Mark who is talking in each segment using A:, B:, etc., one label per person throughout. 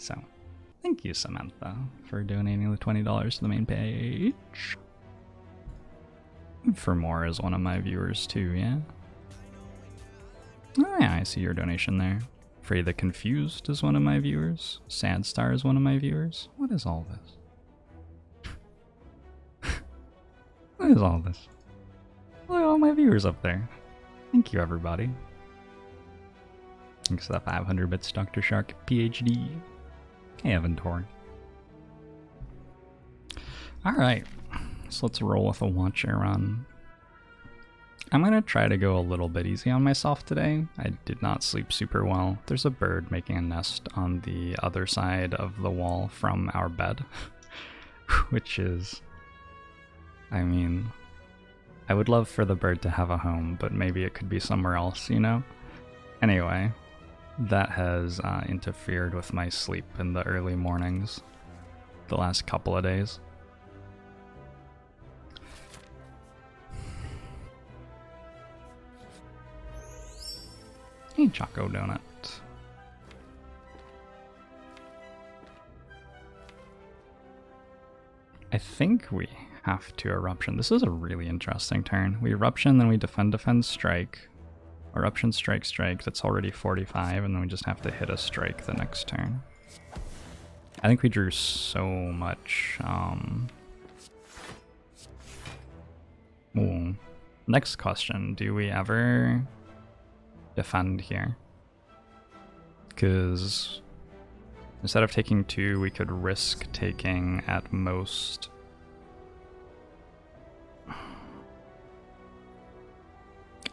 A: So, thank you, Samantha, for donating the $20 to the main page. For More is one of my viewers too, yeah? Oh yeah, I see your donation there. Frey the Confused is one of my viewers. Sad Star is one of my viewers. What is all this? What is all this? Look at all my viewers up there. Thank you, everybody. Thanks to the 500 bits, Dr. Shark, PhD. Hey, Evan Torn. Alright, so let's roll with a Watcher run. I'm gonna try to go a little bit easy on myself today. I did not sleep super well. There's a bird making a nest on the other side of the wall from our bed, which is, I mean, I would love for the bird to have a home, but maybe it could be somewhere else, you know? Anyway, that has interfered with my sleep in the early mornings the last couple of days. Hey, Choco Donut. I think we have to Eruption. This is a really interesting turn. We Eruption, then we defend, strike. Eruption, strike, strike. That's already 45, and then we just have to hit a strike the next turn. I think we drew so much. Ooh. Next question. Do we ever defend here? Because instead of taking 2, we could risk taking at most...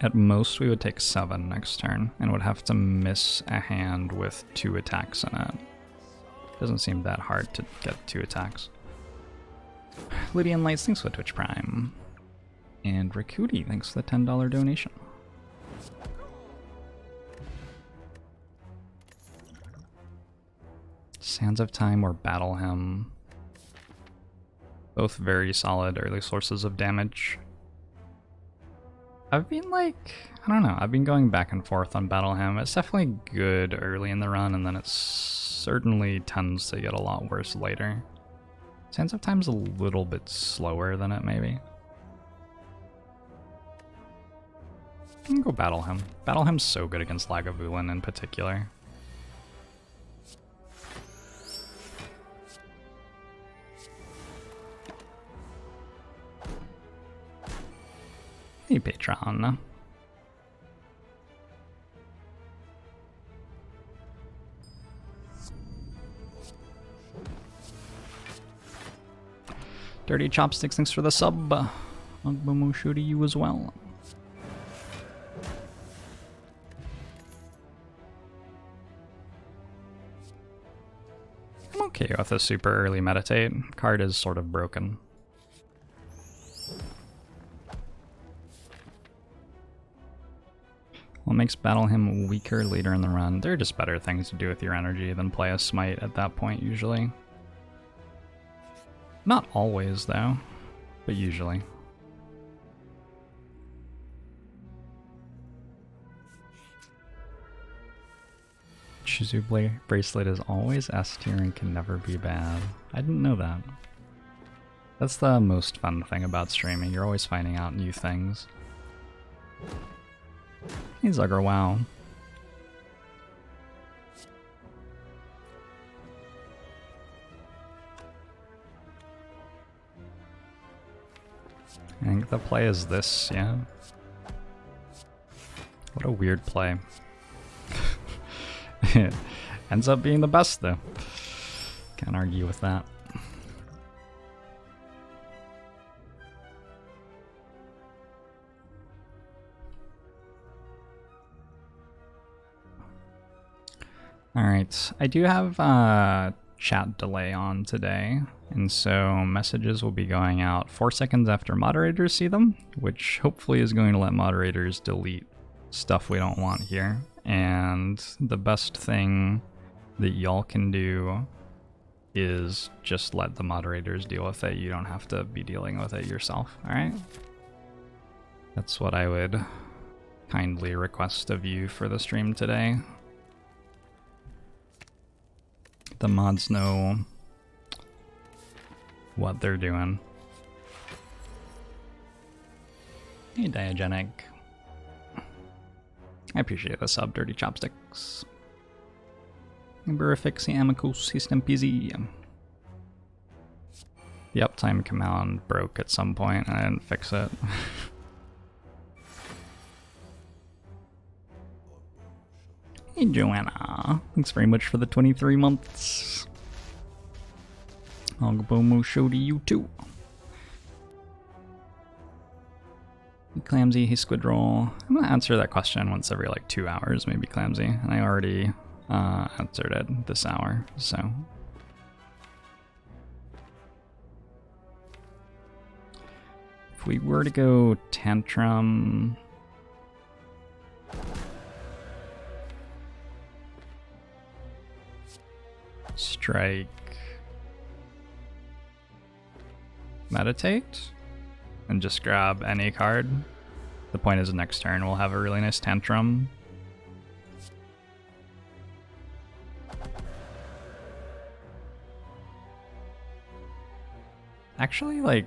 A: At most, we would take 7 next turn, and would have to miss a hand with 2 attacks in it. Doesn't seem that hard to get 2 attacks. Lydian Lights, thanks for the Twitch Prime. And Rakuti, thanks for the $10 donation. Sands of Time or Battle Hymn. Both very solid early sources of damage. I've been like, I don't know, I've been going back and forth on Battle Hymn. It's definitely good early in the run, and then it certainly tends to get a lot worse later. Sands of Time's a little bit slower than it, maybe. I can go Battle Hymn. Battle Hymn's so good against Lagavulin in particular. Hey, Patron. Dirty Chopsticks, thanks for the sub. Ugbomushu to you as well. I'm okay with a super early meditate. Card is sort of broken. What makes Battle Hymn weaker later in the run? There are just better things to do with your energy than play a Smite at that point, usually. Not always, though, but usually. Shizu Bracelet is always S tier and can never be bad. I didn't know that. That's the most fun thing about streaming. You're always finding out new things. Hey, Zugger, wow. I think the play is this, yeah. What a weird play. It ends up being the best, though. Can't argue with that. Alright, I do have a chat delay on today, and so messages will be going out 4 seconds after moderators see them, which hopefully is going to let moderators delete stuff we don't want here. And the best thing that y'all can do is just let the moderators deal with it. You don't have to be dealing with it yourself, alright? That's what I would kindly request of you for the stream today. The mods know what they're doing. Hey, Diagenic. I appreciate the sub, Dirty Chopsticks. Burifixi Amicus Systempisi. The uptime command broke at some point and I didn't fix it. Hey Joanna, thanks very much for the 23 months. Ogbomo show to you too. Hey Clamsy, hey Squidroll. I'm gonna answer that question once every like 2 hours, maybe Clamsy. And I already answered it this hour, so. If we were to go Tantrum, Strike, Meditate, and just grab any card. The point is next turn we'll have a really nice Tantrum. Actually, like,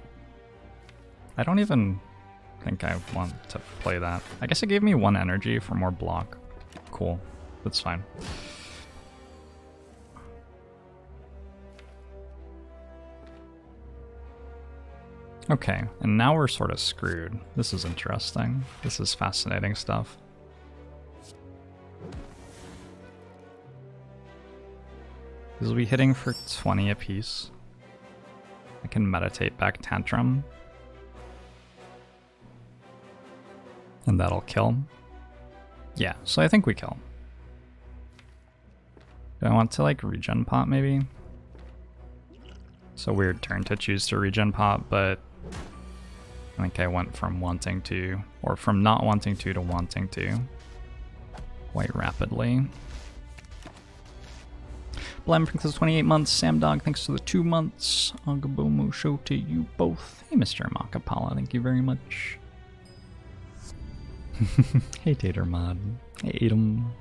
A: I don't even think I want to play that. I guess it gave me 1 energy for more block. Cool. That's fine. Okay, and now we're sort of screwed. This is interesting. This is fascinating stuff. This will be hitting for 20 apiece. I can meditate back Tantrum. And that'll kill. Yeah, so I think we kill. Do I want to like regen pot maybe? It's a weird turn to choose to regen pot, but I think I went from wanting to, or from not wanting to wanting to quite rapidly. Blem, thanks for the 28 months. Sam Dog, thanks for the 2 months. Agabomo show to you both. Hey, Mr. Makapala, thank you very much. Hey, Tater Mod. Hey, Adam.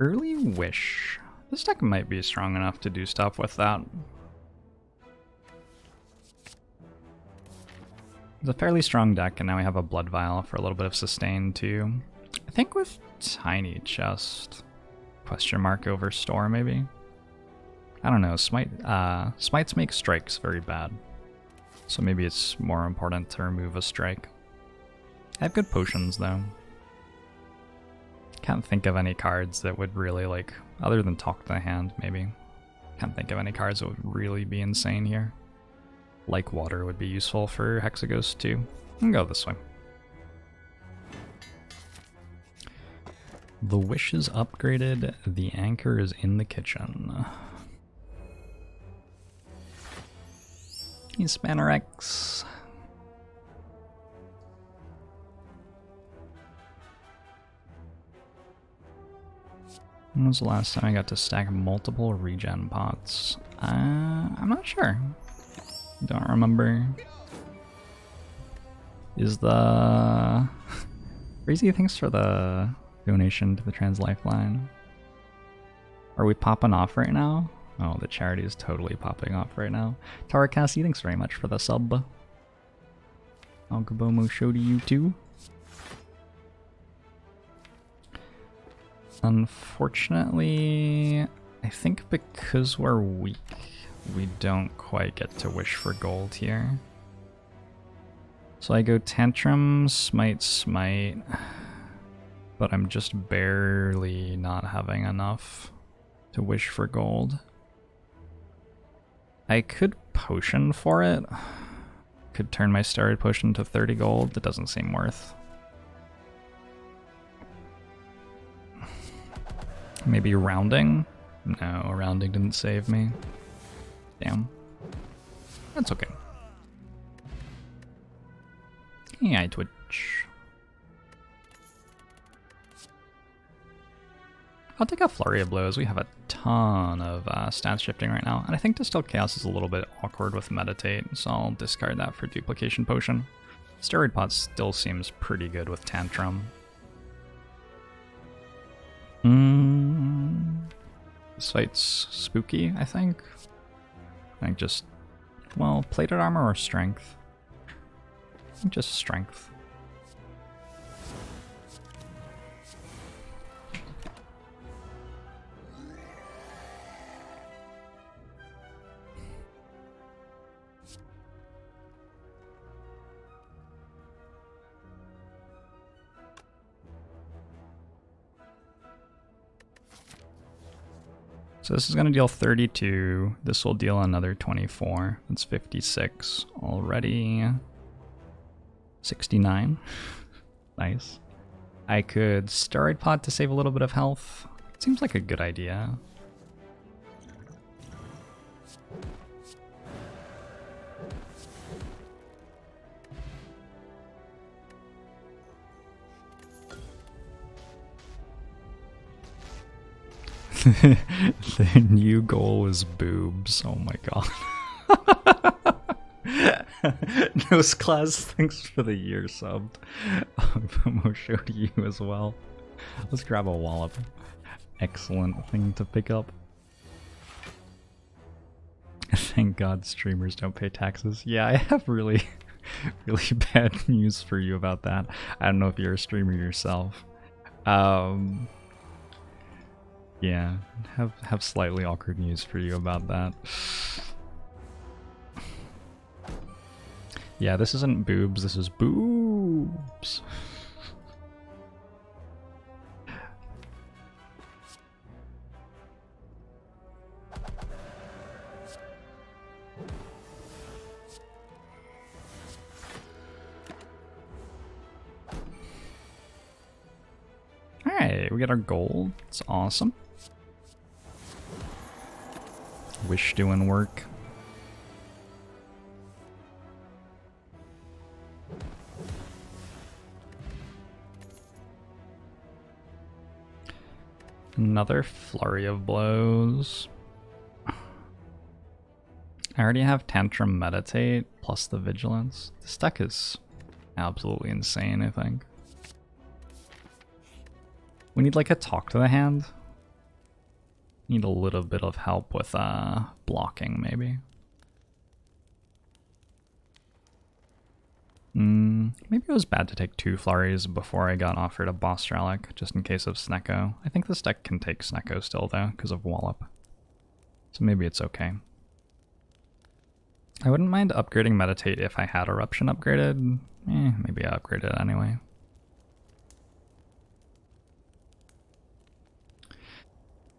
A: Early Wish. This deck might be strong enough to do stuff with that. It's a fairly strong deck, and now we have a Blood Vial for a little bit of sustain too. I think with Tiny Chest, question mark over Store maybe? I don't know, Smites make strikes very bad. So maybe it's more important to remove a strike. I have good potions though. Can't think of any cards that would really like, other than Talk to the Hand maybe. Can't think of any cards that would really be insane here. Like Water would be useful for Hexaghost too. I can go this way. The Wish is upgraded, the Anchor is in the kitchen. Hey, Spanner X. When was the last time I got to stack multiple regen pots? I'm not sure. Don't remember. Is the... Crazy, thanks for the donation to the Trans Lifeline. Are we popping off right now? Oh, the charity is totally popping off right now. Tara Cassie, thanks very much for the sub. Algabomo show to you too. Unfortunately, I think because we're weak, we don't quite get to wish for gold here. So I go Tantrum, Smite, Smite, but I'm just barely not having enough to wish for gold. I could potion for it. Could turn my Starry Potion to 30 gold. That doesn't seem worth. Maybe rounding? No, rounding didn't save me. Damn. That's okay. Yeah, Twitch. I'll take a Flurry of Blows. We have a ton ton of stats shifting right now, and I think Distill Chaos is a little bit awkward with Meditate, so I'll discard that for Duplication Potion. Steroid Pot still seems pretty good with Tantrum. This fight's spooky, I think. I think just, well, Plated Armor or Strength? I think just Strength. So this is going to deal 32. This will deal another 24. That's 56 already. 69. Nice. I could Steroid Pot to save a little bit of health. Seems like a good idea. The new goal was boobs. Oh my god. Nose Class, thanks for the year subbed. Pomo showed you as well. Let's grab a wallop. Excellent thing to pick up. Thank God streamers don't pay taxes. Yeah, I have really bad news for you about that. I don't know if you're a streamer yourself. Yeah, have slightly awkward news for you about that. Yeah, this isn't boobs, this is boobs. Alright, we got our gold. It's awesome. Wish doing work. Another flurry of blows. I already have Tantrum Meditate plus the Vigilance. This deck is absolutely insane, I think. We need like a talk to the hand. Need a little bit of help with blocking, maybe. Maybe it was bad to take 2 flurries before I got offered a boss relic, just in case of Snecko. I think this deck can take Snecko still, though, because of Wallop. So maybe it's okay. I wouldn't mind upgrading Meditate if I had Eruption upgraded. Maybe I upgrade it anyway.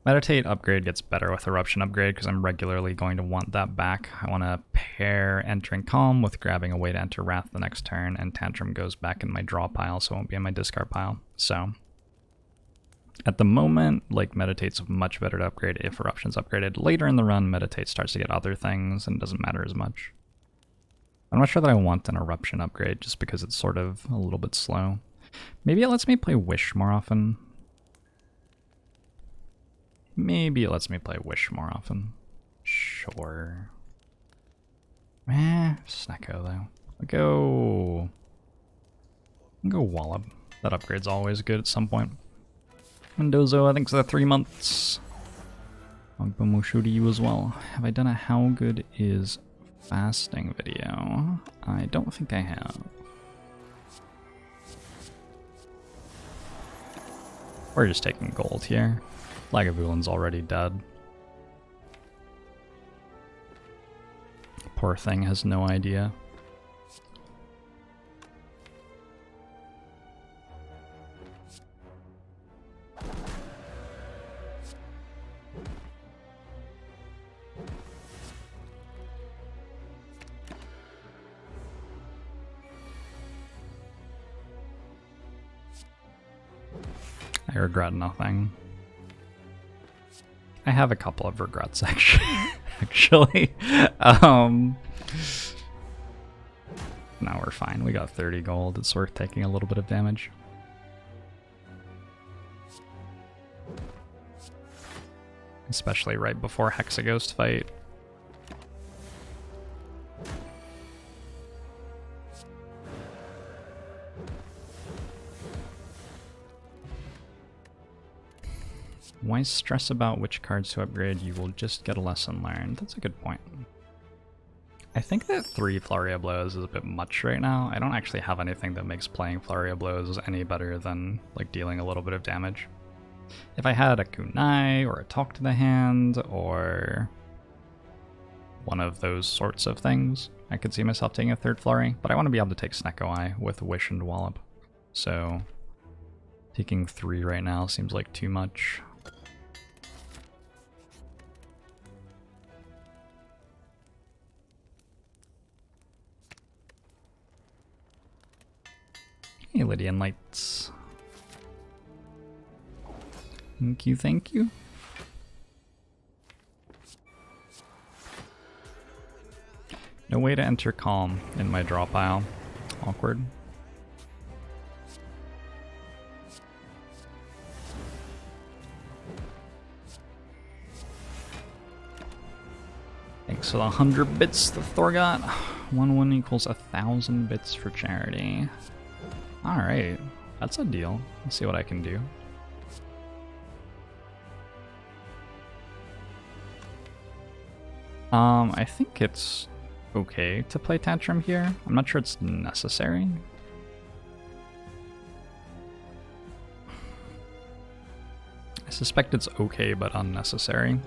A: Meditate upgrade gets better with Eruption upgrade because I'm regularly going to want that back. I want to pair Entering Calm with grabbing a way to enter Wrath the next turn, and Tantrum goes back in my draw pile, so it won't be in my discard pile. So, at the moment, like, Meditate's much better to upgrade if Eruption's upgraded. Later in the run, Meditate starts to get other things and doesn't matter as much. I'm not sure that I want an Eruption upgrade just because it's sort of a little bit slow. Maybe it lets me play Wish more often. Maybe it lets me play Wish more often. Sure. Snecko though. I'll go Wallop. That upgrade's always good at some point. Mendoza, I think, so 3 months. Ogbomo show to you as well. Have I done a how good is fasting video? I don't think I have. We're just taking gold here. Lagavulin's already dead. Poor thing has no idea. I regret nothing. I have a couple of regrets, actually. Now we're fine. We got 30 gold. It's worth taking a little bit of damage. especially right before Hexaghost fight. Why stress about which cards to upgrade? You will just get a lesson learned. That's a good point. I think that 3 Flurry of Blows is a bit much right now. I don't actually have anything that makes playing Flurry of Blows any better than like dealing a little bit of damage. If I had a Kunai or a Talk to the Hand or one of those sorts of things, I could see myself taking a 3rd Flurry, but I want to be able to take Snecko Eye with Wish and Wallop. So taking 3 right now seems like too much. Hey, Lydian Lights. Thank you, thank you. No way to enter Calm in my draw pile. Awkward. Thanks for the 100 bits that Thor got. 1 equals 1,000 bits for charity. Alright, that's a deal. Let's see what I can do. I think it's okay to play Tantrum here. I'm not sure it's necessary. I suspect it's okay but unnecessary.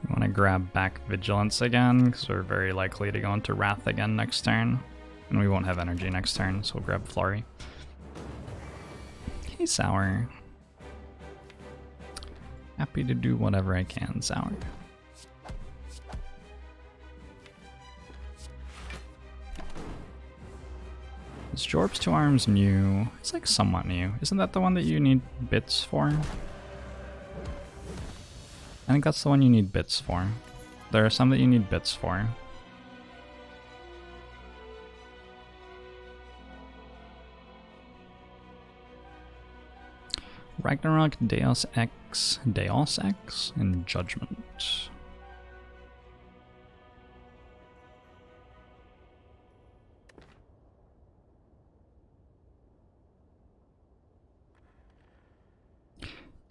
A: We want to grab back Vigilance again, because we're very likely to go into Wrath again next turn. And we won't have energy next turn, so we'll grab Flurry. Hey, Sour. Happy to do whatever I can, Sour. Is Jorbs 2 Arms new? It's like somewhat new. Isn't that the one that you need bits for? I think that's the one you need bits for. There are some that you need bits for. Ragnarok, Deus Ex, and Judgment.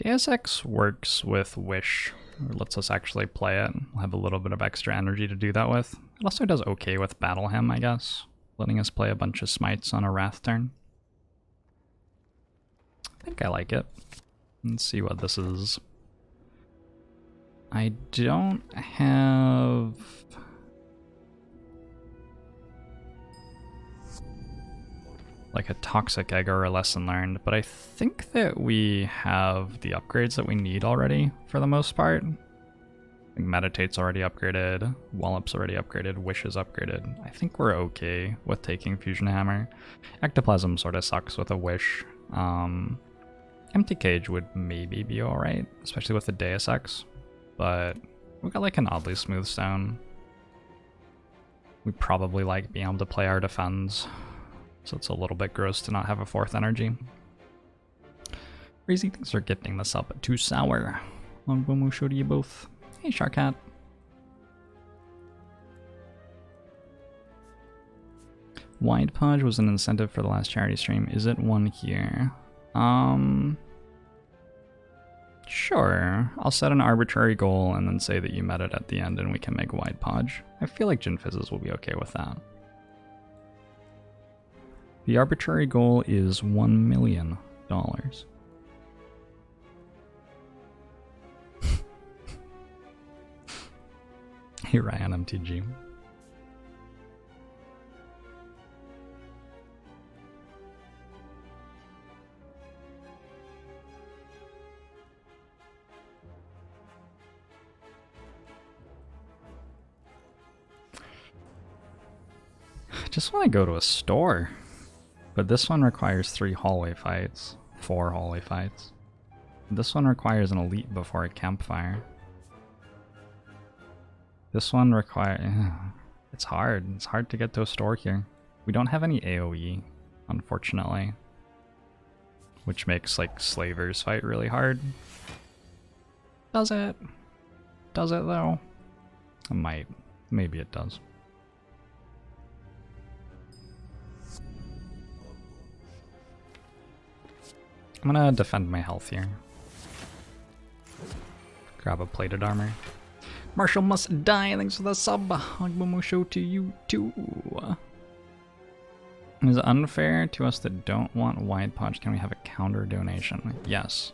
A: Deus Ex works with Wish. Or lets us actually play it. We'll have a little bit of extra energy to do that with. It also does okay with Battle Hymn, I guess. Letting us play a bunch of smites on a Wrath turn. I think I like it. Let's see what this is. I don't have... like a Toxic Egg or a Lesson Learned, but I think that we have the upgrades that we need already for the most part. I think Meditate's already upgraded, Wallop's already upgraded, Wish is upgraded. I think we're okay with taking Fusion Hammer. Ectoplasm sort of sucks with a Wish. Empty Cage would maybe be alright, especially with the Deus Ex, but we got like an oddly smooth stone. We probably like being able to play our defends. So it's a little bit gross to not have a 4th energy. Crazy things are getting this up at 2 Sour. Long Bomo show to you both. Hey, Sharkat. Wide Podge was an incentive for the last charity stream. Is it one here? Sure. I'll set an arbitrary goal and then say that you met it at the end and we can make Wide Podge. I feel like Jin Fizzes will be okay with that. The arbitrary goal is $1 million. Hey Ryan MTG. just want to go to a store. But this one requires 3 hallway fights. 4 hallway fights. This one requires an elite before a campfire. This one requires... It's hard. It's hard to get to a store here. We don't have any AoE, unfortunately. Which makes, like, slavers fight really hard. Does it? Does it, though? It might. Maybe it does. I'm gonna defend my health here. Grab a plated armor. Marshall must die, thanks for the sub. Agbomo show to you too. Is it unfair to us that don't want wide podge? Can we have a counter donation? Yes.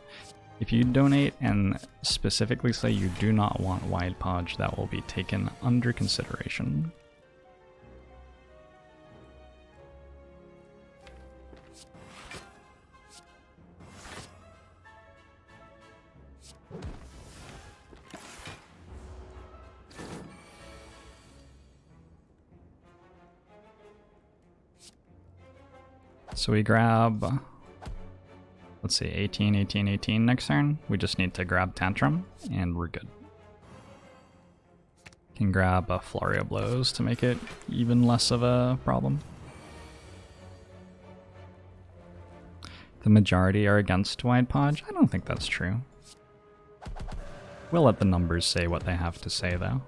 A: If you donate and specifically say you do not want wide podge, that will be taken under consideration. So we grab, let's see, 18, 18, 18 next turn. We just need to grab Tantrum, and we're good. Can grab a Flurry of Blows to make it even less of a problem. The majority are against wide podge? I don't think that's true. We'll let the numbers say what they have to say, though.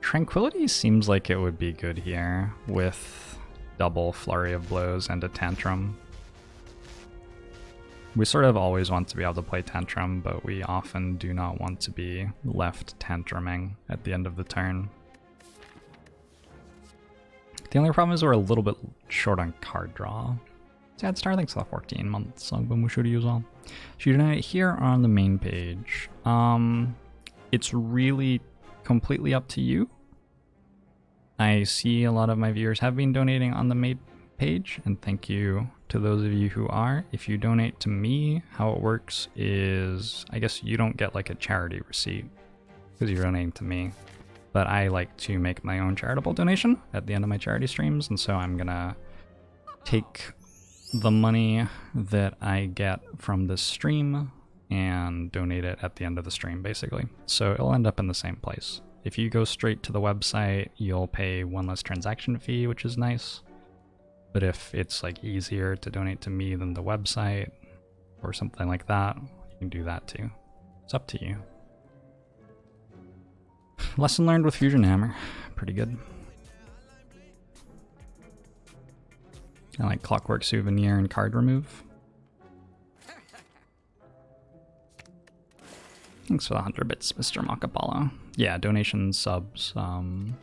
A: Tranquility seems like it would be good here with double Flurry of Blows and a Tantrum. We sort of always want to be able to play Tantrum, but we often do not want to be left tantruming at the end of the turn. The only problem is we're a little bit short on card draw. Sad Star, thanks for the 14 months. Mushu to you as well. So you donate here on the main page. It's really completely up to you. I see a lot of my viewers have been donating on the main page, and thank you to those of you who are. If you donate to me, how it works is, I guess you don't get like a charity receipt because you're donating to me, but I like to make my own charitable donation at the end of my charity streams, and so I'm gonna take the money that I get from this stream and donate it at the end of the stream, basically. So it'll end up in the same place. If you go straight to the website, you'll pay one less transaction fee, which is nice. But if it's like easier to donate to me than the website or something like that, you can do that too. It's up to you. Lesson learned with Fusion Hammer. Pretty good. I like Clockwork Souvenir and card remove. Thanks for the 100 bits, Mr. Macapala. Yeah, donations, subs,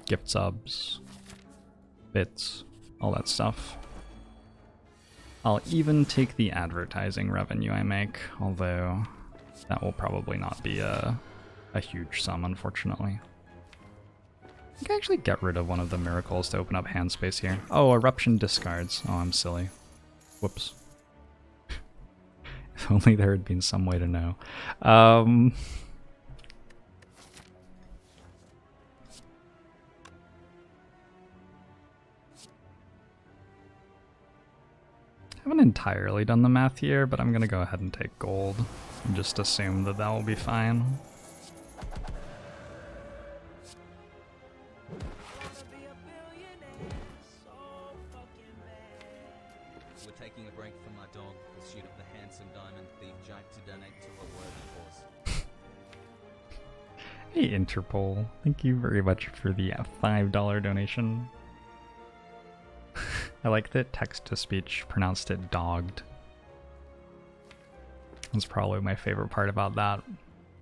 A: gift subs, bits, all that stuff. I'll even take the advertising revenue I make, although that will probably not be a huge sum, unfortunately. I can actually get rid of one of the miracles to open up hand space here. Oh, Eruption discards. Oh, I'm silly. Whoops. If only there had been some way to know. I haven't entirely done the math here, but I'm going to go ahead and take gold and just assume that that will be fine. Hey Interpol, thank you very much for the $5 donation. I like that text-to-speech pronounced it dogged. That's probably my favorite part about that.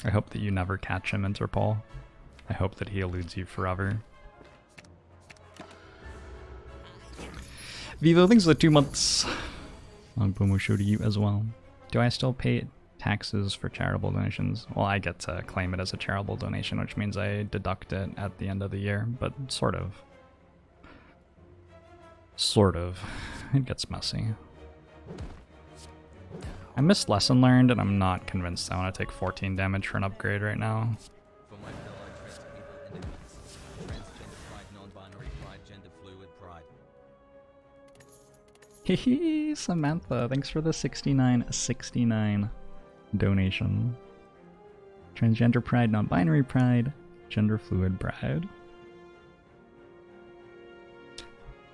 A: I hope that you never catch him, Interpol. I hope that he eludes you forever. Vivo, thanks for the 2 months. Boomo show to you as well. Do I still pay taxes for charitable donations? Well, I get to claim it as a charitable donation, which means I deduct it at the end of the year, but sort of. Sort of. It gets messy. I missed Lesson Learned, and I'm not convinced I want to take 14 damage for an upgrade right now.
B: For my fellow transable enemies, transgender pride, non-binary pride, gender fluid pride.
A: Hehe, Samantha, thanks for the 69.69 donation. Transgender pride, non-binary pride, gender fluid pride.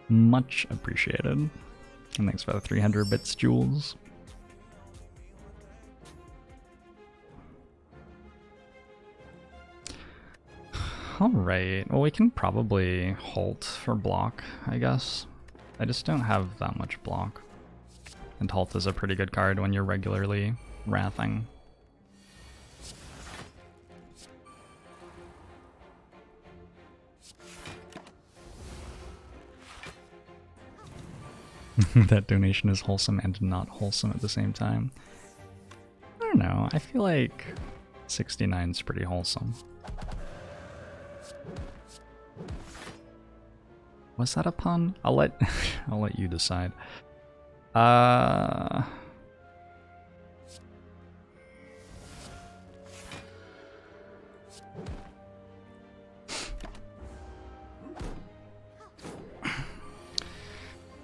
A: Much appreciated. And thanks for the 300 bits, Jules. Alright, well we can probably halt for block, I guess. I just don't have that much block. And halt is a pretty good card when you're regularly wrathing. That donation is wholesome and not wholesome at the same time. I don't know, I feel like 69 is pretty wholesome. Was that a pun? I'll let you decide.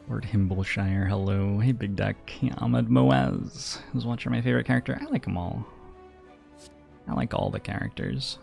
A: Lord Himbleshire, hello. Hey Big Deck. Ahmed Moaz is watching my favorite character. I like them all. I like all the characters.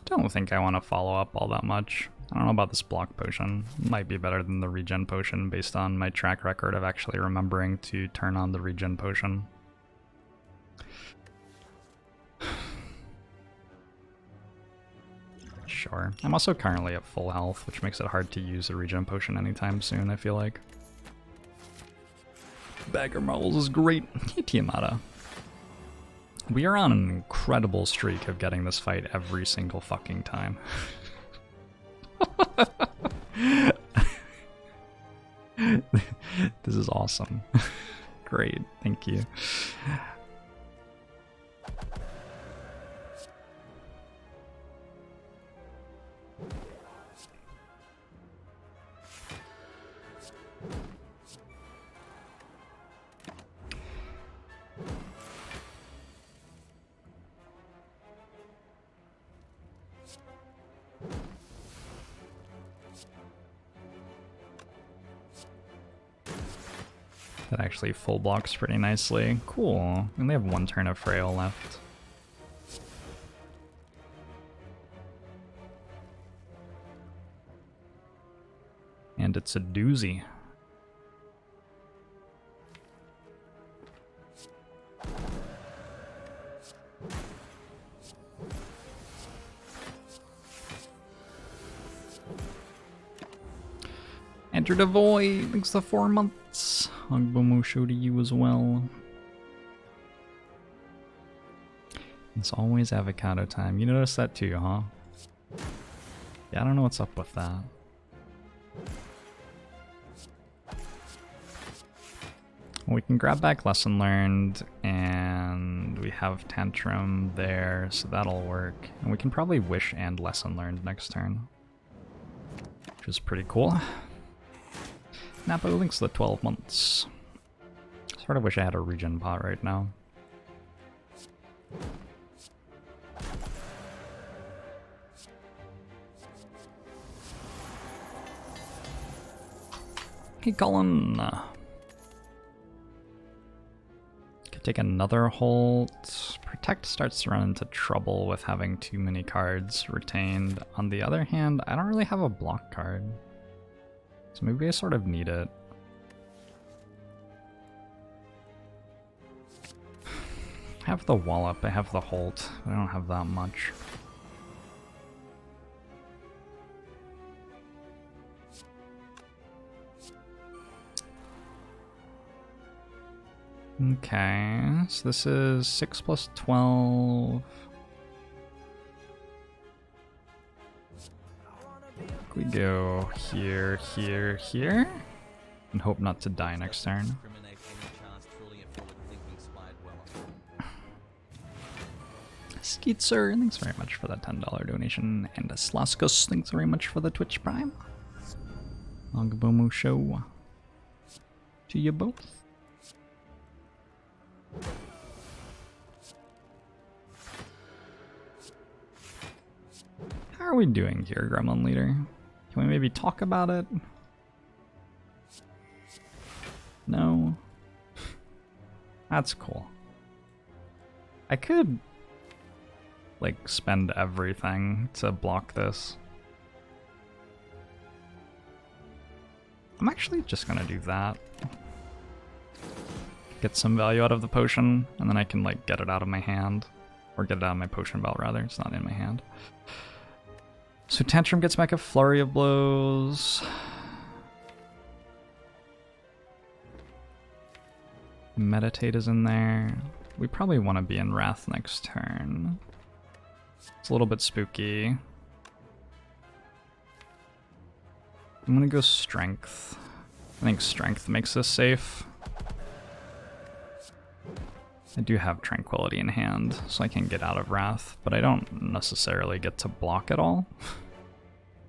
A: Don't think I want to follow up all that much. I don't know about this block potion. It might be better than the regen potion based on my track record of actually remembering to turn on the regen potion. Sure. I'm also currently at full health, which makes it hard to use a regen potion anytime soon, I feel like. Bagger Marbles is great. Hey Tiamata. We are on an incredible streak of getting this fight every single fucking time. This is awesome. Great, thank you. That actually full blocks pretty nicely. Cool. And they have one turn of Frail left. And it's a doozy. Enter the void. Thanks for 4 months. Agbomo show to you as well. It's always avocado time. You noticed that too, huh? Yeah, I don't know what's up with that. Well, we can grab back Lesson Learned, and we have Tantrum there, so that'll work. And we can probably Wish and Lesson Learned next turn, which is pretty cool. Napa links the 12 months. Sort of wish I had a regen bot right now. Hey Colin! Could take another Holt. Protect starts to run into trouble with having too many cards retained. On the other hand, I don't really have a block card. So maybe I sort of need it. I have the Wallop, I have the Holt, but I don't have that much. Okay, so this is 6 plus 12. We go here, here, here, and hope not to die next turn.
B: Discriminate any chance truly a forward-thinking Spire dweller.
A: Skeetser, thanks very much for that $10 donation. And Slaskos, thanks very much for the Twitch Prime. Longbomu show to you both. How are we doing here, Gremlin Leader? Can we maybe talk about it? No? That's cool. I could, like, spend everything to block this. I'm actually just gonna do that. Get some value out of the potion, and then I can, like, get it out of my hand. Or get it out of my potion belt, rather. It's not in my hand. So Tantrum gets back a Flurry of Blows. Meditate is in there. We probably want to be in Wrath next turn. It's a little bit spooky. I'm gonna go Strength. I think Strength makes this safe. I do have Tranquility in hand, so I can get out of Wrath, but I don't necessarily get to block at all.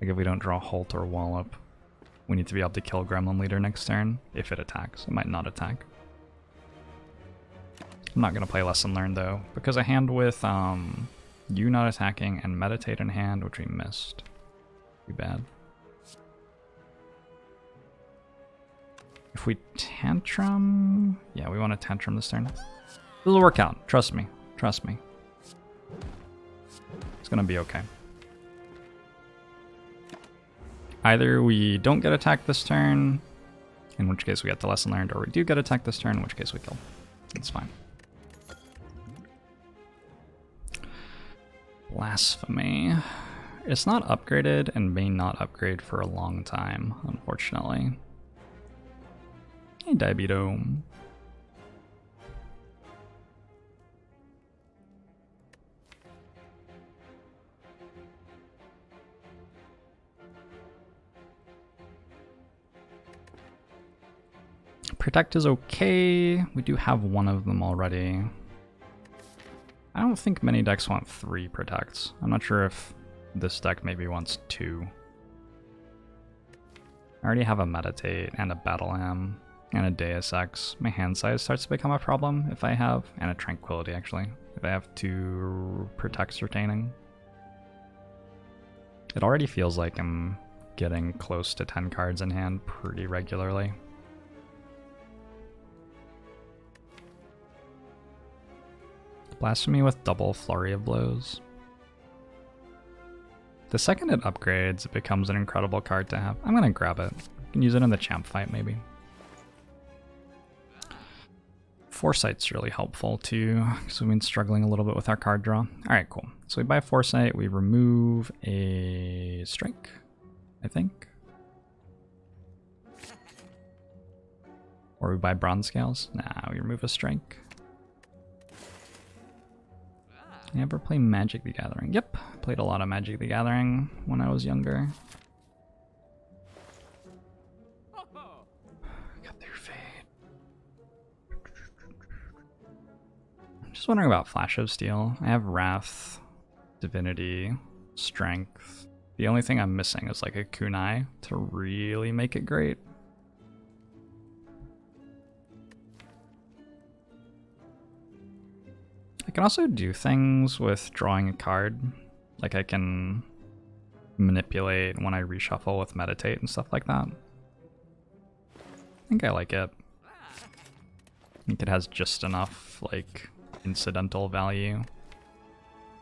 A: Like if we don't draw Halt or Wallop, we need to be able to kill Gremlin Leader next turn, if it attacks. It might not attack. I'm not going to play Lesson Learned though, because a hand with you not attacking and Meditate in hand, which we missed. Too bad. If we Tantrum... Yeah, we want to Tantrum this turn. It'll work out. Trust me. Trust me. It's gonna be okay. Either we don't get attacked this turn, in which case we get the Lesson Learned, or we do get attacked this turn, in which case we kill. It's fine. Blasphemy. It's not upgraded and may not upgrade for a long time, unfortunately. Hey, Diabeto. Protect is okay. We do have one of them already. I don't think many decks want 3 protects. I'm not sure if this deck maybe wants 2. I already have a Meditate and a Battle Am and a Deus Ex. My hand size starts to become a problem if I have, and a Tranquility actually, if I have 2 protects retaining. It already feels like I'm getting close to 10 cards in hand pretty regularly. Blasphemy with double Flurry of Blows. The second it upgrades, it becomes an incredible card to have. I'm gonna grab it. You can use it in the champ fight, maybe. Foresight's really helpful too, because we've been struggling a little bit with our card draw. Alright, cool. So we buy Foresight, we remove a Strike, I think. Or we buy Bronze Scales. Nah, we remove a Strike. You ever play Magic the Gathering? Yep, played a lot of Magic the Gathering when I was younger. Got their fade. I'm just wondering about Flash of Steel. I have Wrath, Divinity, Strength. The only thing I'm missing is like a Kunai to really make it great. I can also do things with drawing a card. Like I can manipulate when I reshuffle with Meditate and stuff like that. I think I like it. I think it has just enough like incidental value.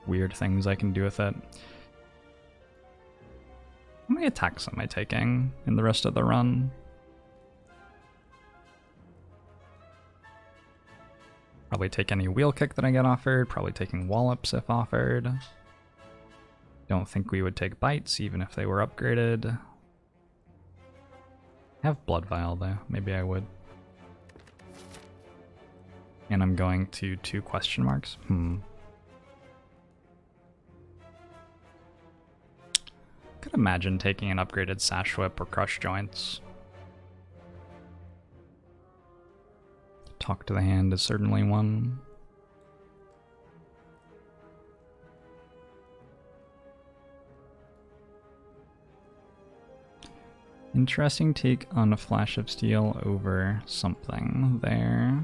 A: Weird things I can do with it. How many attacks am I taking in the rest of the run? Probably take any wheel kick that I get offered, probably taking wallops if offered. Don't think we would take bites even if they were upgraded. I have Blood Vial though, maybe I would. and I'm going to 2 question marks. Could imagine taking an upgraded Sash Whip or Crush Joints. Talk to the Hand is certainly one. Interesting take on a Flash of Steel over something there.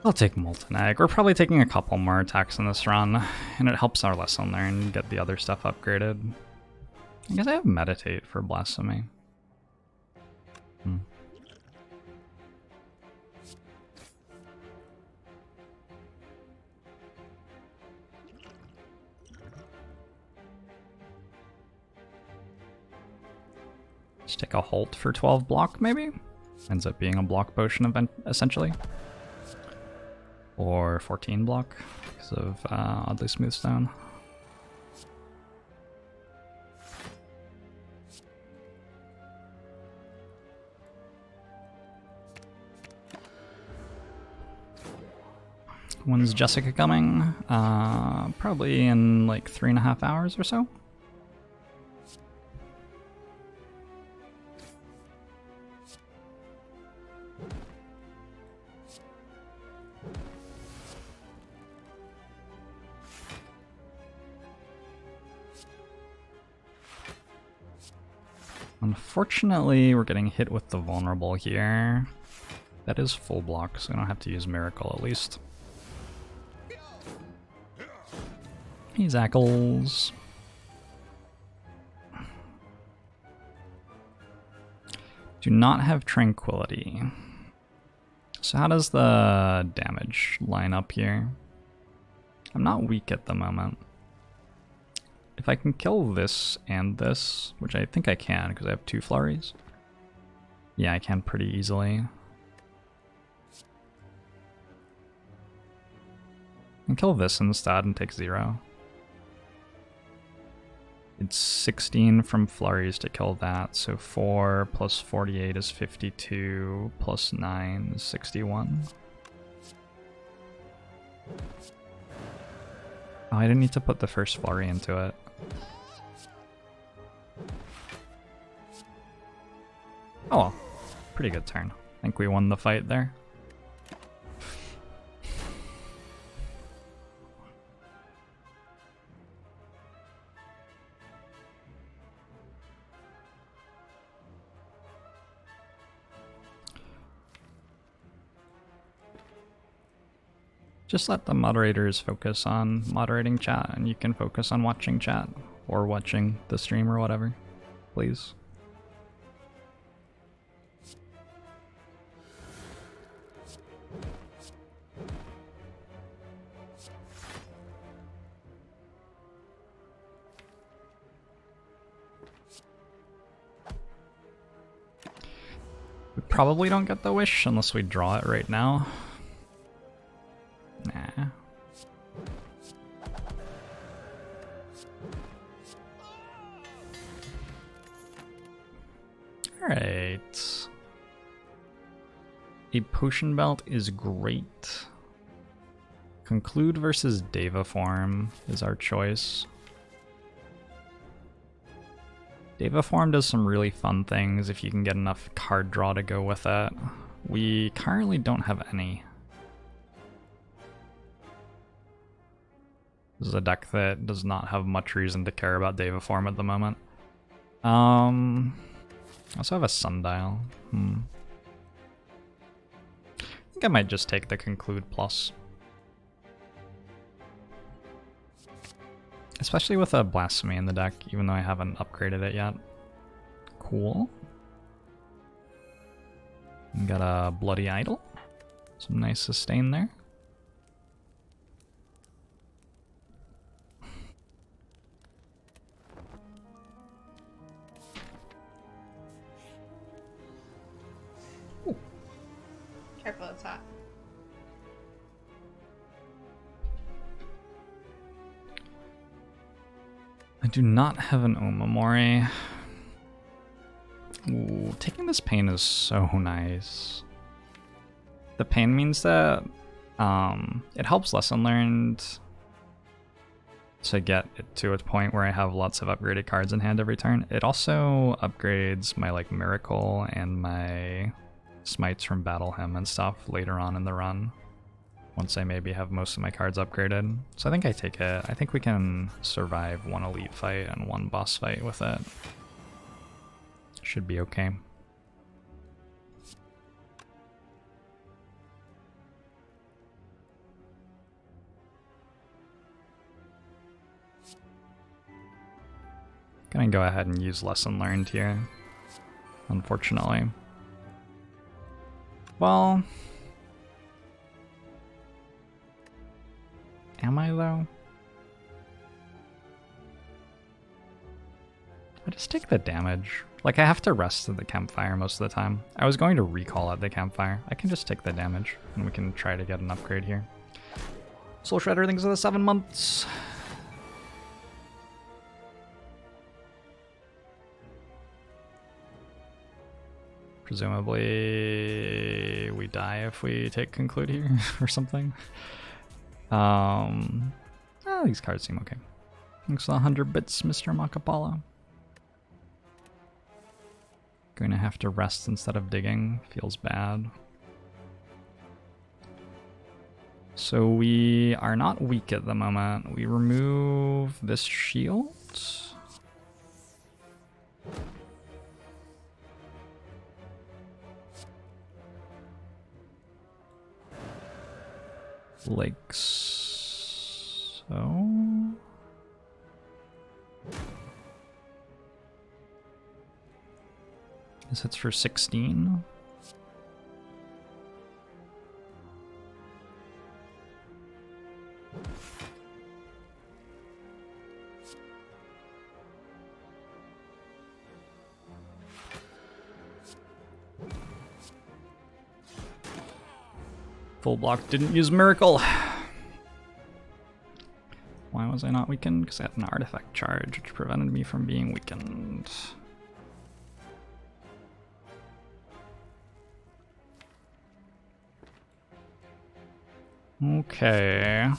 A: I'll take Molten Egg. We're probably taking a couple more attacks in this run, and it helps our Lesson Learn get the other stuff upgraded. I guess I have Meditate for Blasphemy. Just take a Halt for 12 block, maybe? Ends up being a block potion event, essentially. Or 14 block because of Oddly Smooth Stone. When's Jessica coming? Probably in like 3.5 hours or so. Unfortunately, we're getting hit with the vulnerable here. That is full block, so we don't have to use Miracle at least. Hey, Zackles. Do not have Tranquility. So how does the damage line up here? I'm not weak at the moment. If I can kill this and this, which I think I can because I have 2 flurries. Yeah, I can pretty easily. I can kill this instead and take 0. It's 16 from flurries to kill that, so 4 plus 48 is 52, plus 9 is 61. Oh, I didn't need to put the first flurry into it. Oh well, pretty good turn. I think we won the fight there. Just let the moderators focus on moderating chat, and you can focus on watching chat, or watching the stream or whatever, please. We probably don't get the wish unless we draw it right now. Nah. Alright. A potion belt is great. Conclude versus Deva form is our choice. Deva form does some really fun things if you can get enough card draw to go with it. We currently don't have any. This is a deck that does not have much reason to care about Deva form at the moment. I also have a Sundial. I think I might just take the Conclude Plus. Especially with a Blasphemy in the deck, even though I haven't upgraded it yet. Cool. Got a Bloody Idol. Some nice sustain there.
C: Careful, it's hot.
A: I do not have an Omamori. Ooh, taking this pain is so nice. The pain means that it helps lesson learned to get it to a point where I have lots of upgraded cards in hand every turn. It also upgrades my like Miracle and my Smites from Battle Hymn and stuff later on in the run, once I maybe have most of my cards upgraded. So I think I take it. I think we can survive one elite fight and one boss fight with it. Should be okay. Gonna go ahead and use Lesson Learned here, unfortunately. Well, am I though? I just take the damage. Like, I have to rest at the campfire most of the time. I was going to recall at the campfire. I can just take the damage, and we can try to get an upgrade here. Soul Shredder, thanks for the 7 months. Presumably, we die if we take Conclude here, or something. These cards seem okay. Thanks for the 100 bits, Mr. Macapala. Going to have to rest instead of digging. Feels bad. So we are not weak at the moment. We remove this shield. Like so. This hits for 16. Full block didn't use Miracle. Why was I not weakened? Because I had an artifact charge, which prevented me from being weakened. Okay.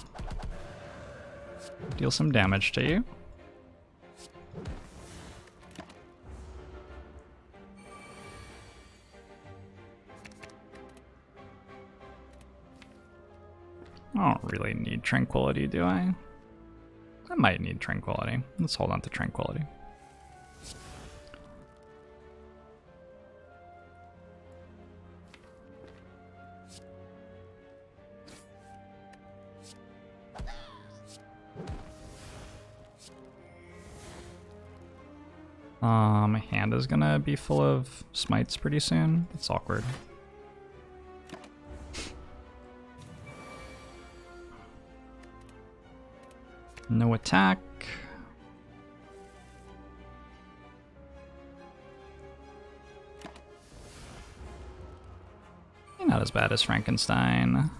A: Deal some damage to you. I don't really need Tranquility, do I? I might need Tranquility. Let's hold on to Tranquility. My hand is gonna be full of smites pretty soon. That's awkward. No attack. Not as bad as Frankenstein.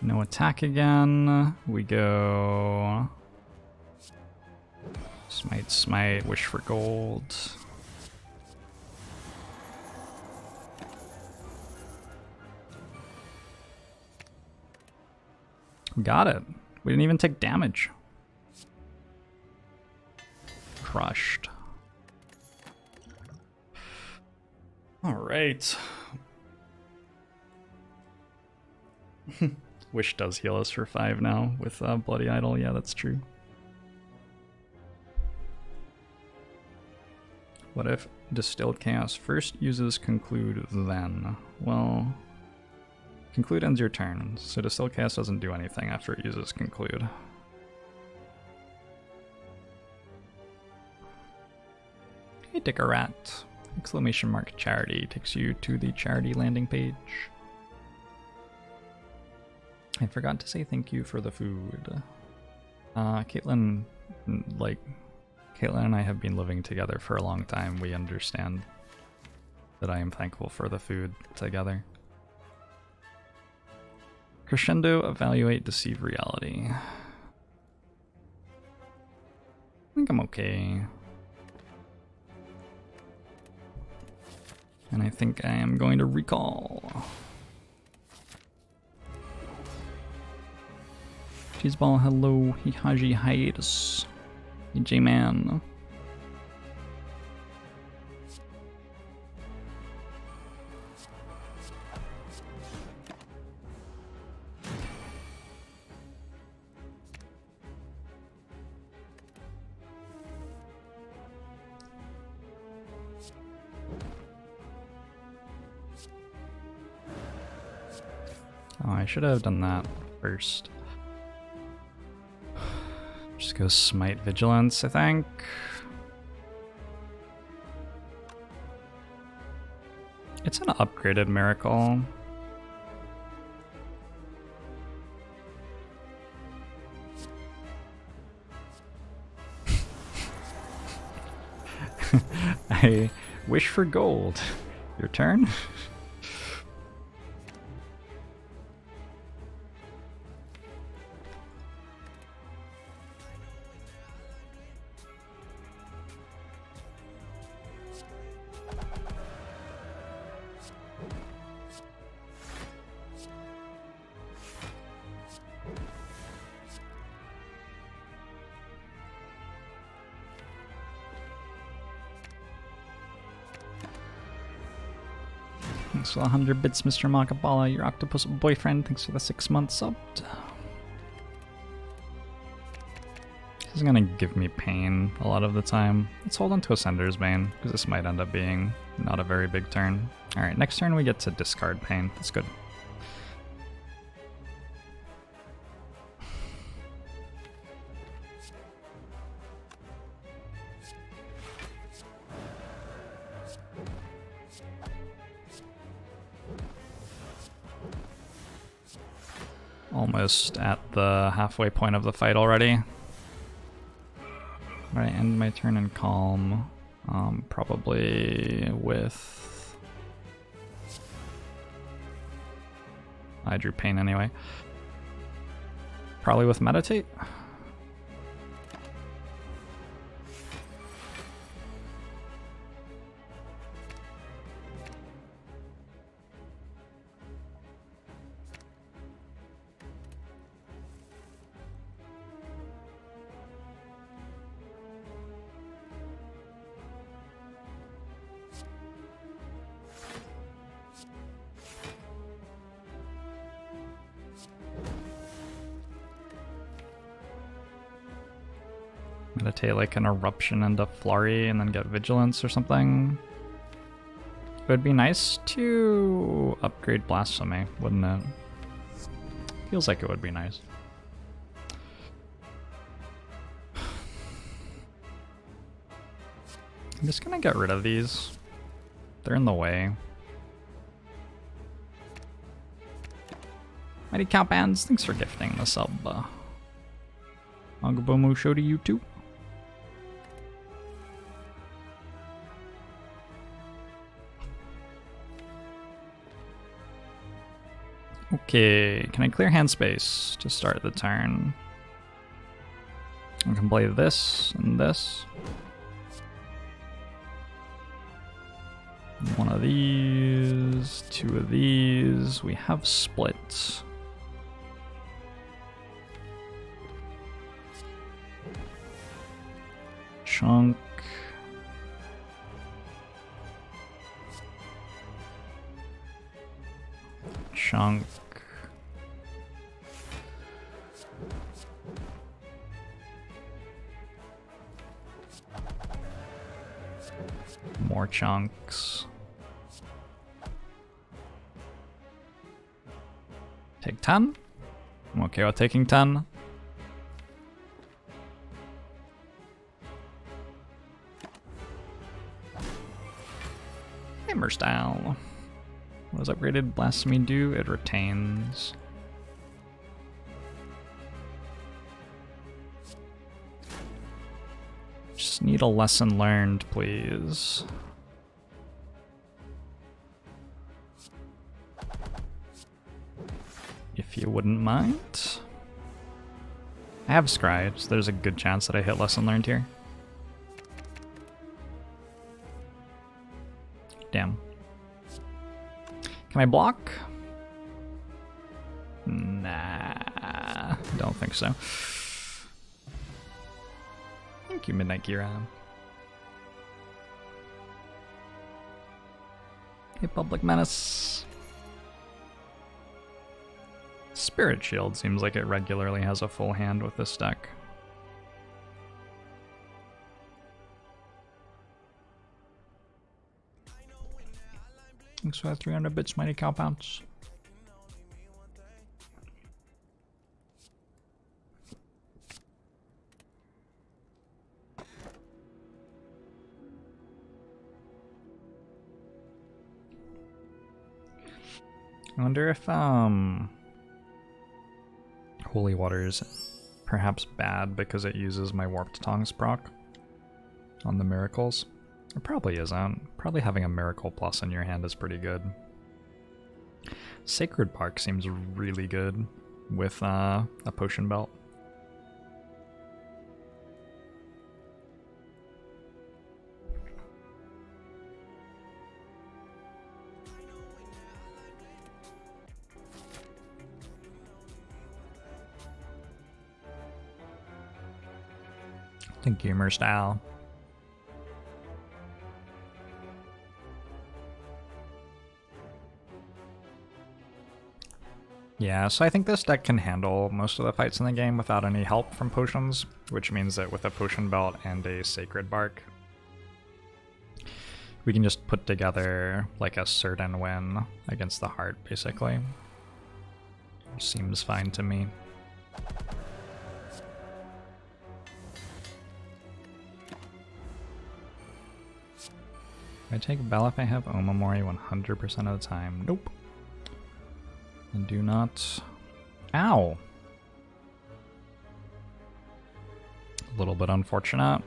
A: No attack again. We go Smite, smite, wish for gold. We got it. We didn't even take damage. Crushed. All right. Wish does heal us for 5 now with Bloody Idol. Yeah, that's true. What if Distilled Chaos first uses Conclude then? Well, Conclude ends your turn, so Distilled Chaos doesn't do anything after it uses Conclude. Hey Dicker Rat! Exclamation mark charity takes you to the charity landing page. I forgot to say thank you for the food. Caitlin, Caitlin and I have been living together for a long time. We understand that I am thankful for the food together. Crescendo, evaluate, deceive reality. I think I'm okay. And I think I am going to recall. Cheeseball, hello, Hihaji hiatus. Hey, J-Man. Oh, I should have done that first. Just go smite vigilance, I think. It's an upgraded miracle. I wish for gold. Your turn? Thanks for the 100 bits, Mr. Makabala, your octopus boyfriend. Thanks for the 6 months subbed. This is gonna give me pain a lot of the time. Let's hold on to Ascender's Bane, because this might end up being not a very big turn. Alright, next turn we get to discard pain. That's good. Almost at the halfway point of the fight already. But I end my turn in calm. Probably with... I drew pain anyway. Probably with meditate. Meditate like an eruption into flurry and then get vigilance or something. It would be nice to upgrade blasphemy, wouldn't it? Feels like it would be nice. I'm just gonna get rid of these. They're in the way. Mighty Cow Bands, thanks for gifting the sub. Magabomo show to you too. Okay, can I clear hand space to start the turn? I can play this and this. One of these, two of these. We have split. Chunk. Chunk. More chunks. Take 10. I'm okay with taking 10. Hammer style. What does upgraded blasphemy do? It retains. Just need a lesson learned, please. if you wouldn't mind. I have Scry, so there's a good chance that I hit lesson learned here. Damn. Can I block? Nah, don't think so. Thank you, Midnight Gira. Hey, Public Menace. Spirit Shield seems like it regularly has a full hand with this deck. Thanks for that 300 bits, Mighty Cow Pounce. I wonder if Holy Water is perhaps bad because it uses my Warped Tongues proc on the Miracles. It probably isn't. Probably having a Miracle Plus in your hand is pretty good. Sacred Bark seems really good with a Potion Belt. Think Gamer Style. Yeah, so I think this deck can handle most of the fights in the game without any help from potions, which means that with a Potion Belt and a Sacred Bark, we can just put together like a certain win against the Heart, basically. Seems fine to me. I take Bell if I have Omamori 100% of the time. Nope. And do not... Ow! A little bit unfortunate.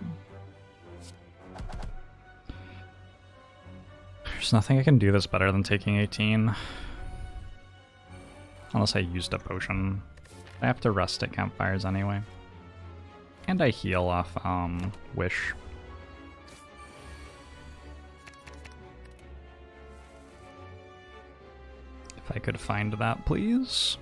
A: There's nothing I can do that's better than taking 18. Unless I used a potion. I have to rest at campfires anyway. And I heal off Wish. If I could find that, please.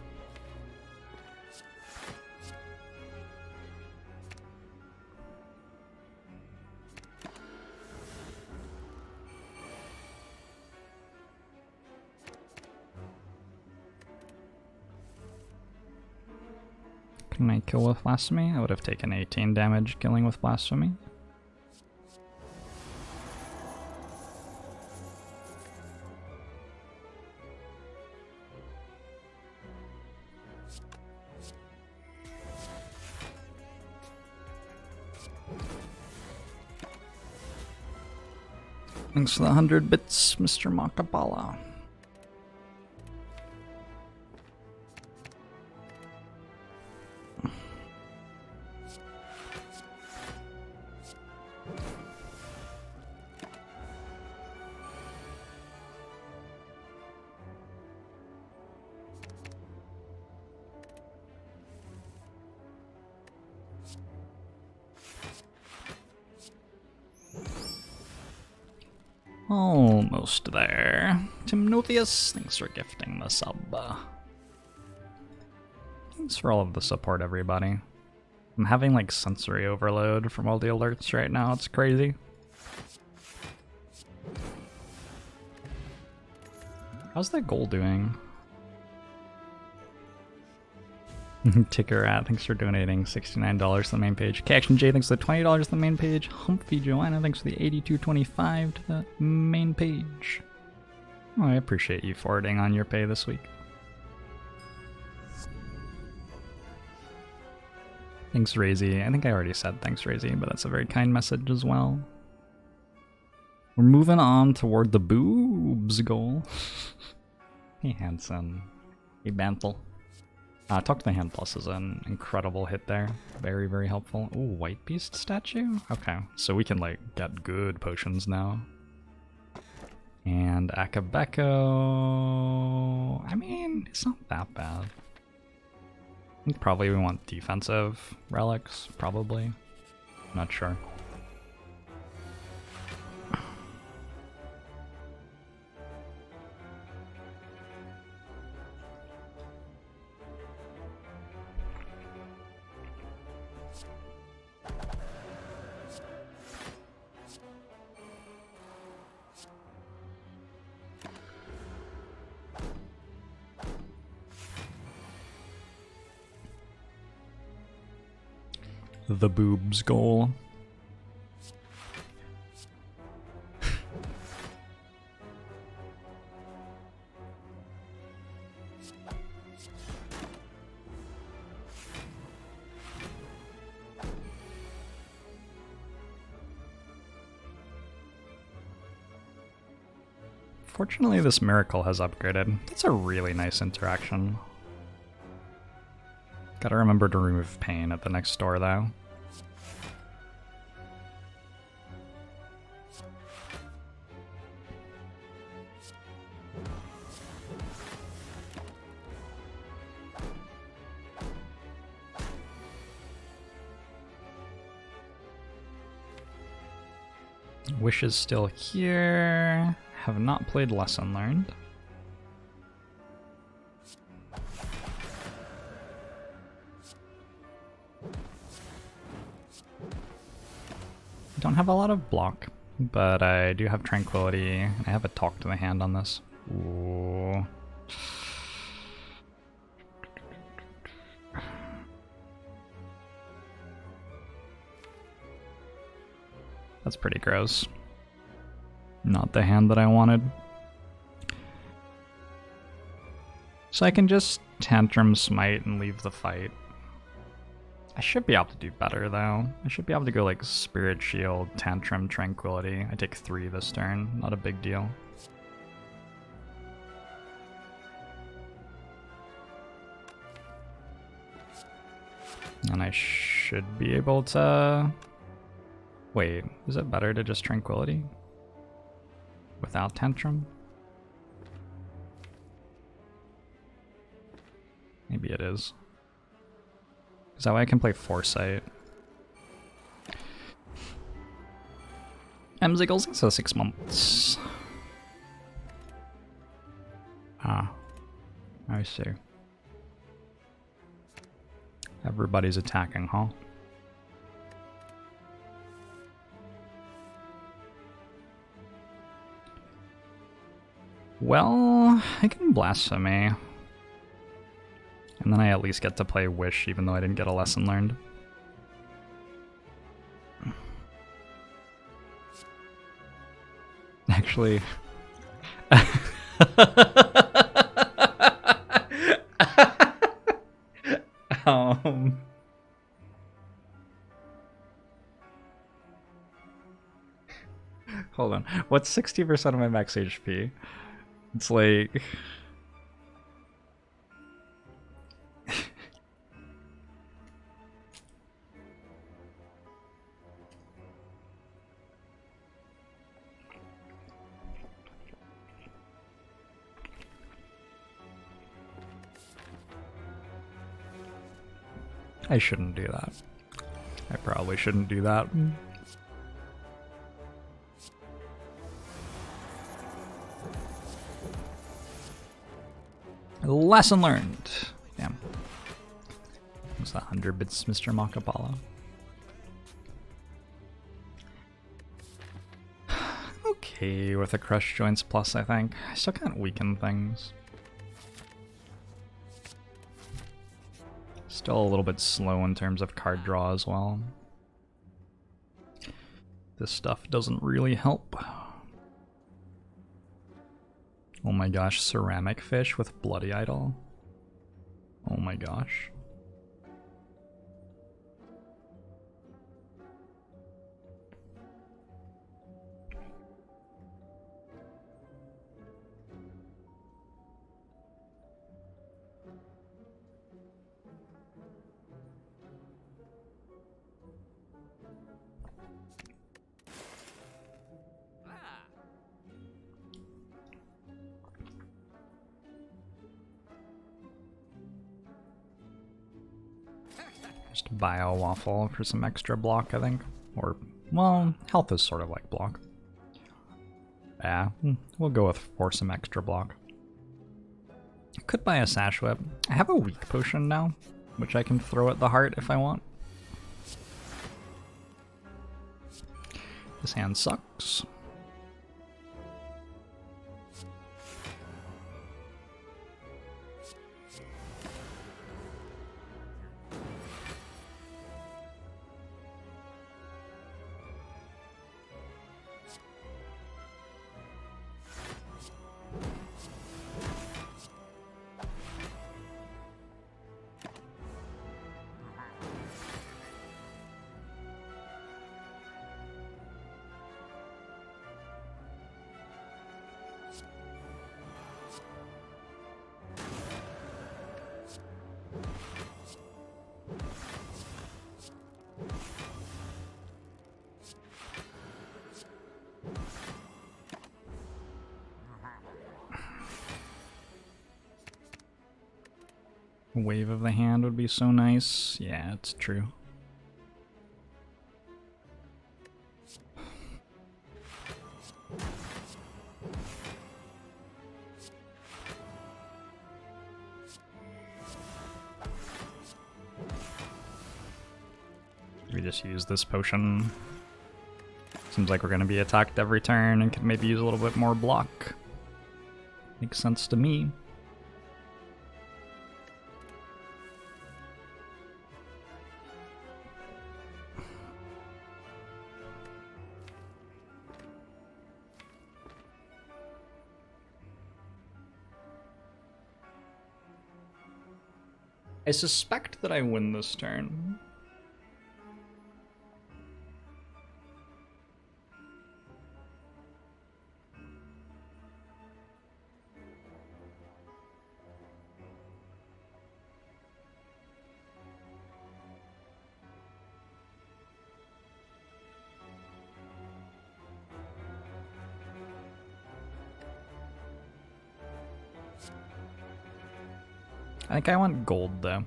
A: Can I kill with Blasphemy? I would have taken 18 damage killing with Blasphemy. Thanks for the 100 bits, Mr. Makapala. Almost there. Timothius, thanks for gifting the sub. Thanks for all of the support, everybody. I'm having like sensory overload from all the alerts right now, it's crazy. How's that goal doing? Ticker Rat, thanks for donating $69 to the main page. K-Action J, thanks for the $20 to the main page. Humphy Joanna, thanks for the $82.25 to the main page. Oh, I appreciate you forwarding on your pay this week. Thanks, Razy. I think I already said thanks, Razy, but that's a very kind message as well. We're moving on toward the boobs goal. Hey, Hanson. Hey, Bantle. Talk to the Hand Plus is an incredible hit there. Very, very helpful. Ooh, White Beast statue? Okay, so we can, like, get good potions now. And Akabeko... I mean, it's not that bad. think probably we want defensive relics, probably. Not sure. The boobs goal. Fortunately, this miracle has upgraded. That's a really nice interaction. Gotta remember to remove pain at the next store, though. Wish is still here. Have not played Lesson Learned. Don't have a lot of block, but I do have Tranquility. I have a Talk to the Hand on this. Ooh. That's pretty gross. Not the hand that I wanted. So I can just Tantrum Smite and leave the fight. I should be able to do better, though. I should be able to go like Spirit Shield, Tantrum, Tranquility. I take 3 this turn. Not a big deal. And I should be able to... Wait, is it better to just Tranquility? Without Tantrum? Maybe it is. Is that why I can play Foresight? Ziggles, so 6 months. Ah, I see. Everybody's attacking, huh? Well, I can Blasphemy. And then I at least get to play Wish, even though I didn't get a Lesson Learned. Actually... Hold on. What's 60% of my max HP? It's like... I shouldn't do that. I probably shouldn't do that. Lesson learned. Damn. Was that 100 bits, Mr. Makapala? Okay with a Crush Joints Plus, I think. I still can't weaken things. Still a little bit slow in terms of card draw as well. This stuff doesn't really help. Oh my gosh, Ceramic Fish with Bloody Idol. Oh my gosh. Just bio waffle for some extra block, I think. Or, well, health is sort of like block. Yeah, we'll go with for some extra block. I could buy a sash whip. I have a weak potion now, which I can throw at the heart if I want. This hand sucks. Wave of the hand would be so nice. Yeah, it's true. We just use this potion. Seems like we're going to be attacked every turn and could maybe use a little bit more block. Makes sense to me. I suspect that I win this turn. I think I want gold, though.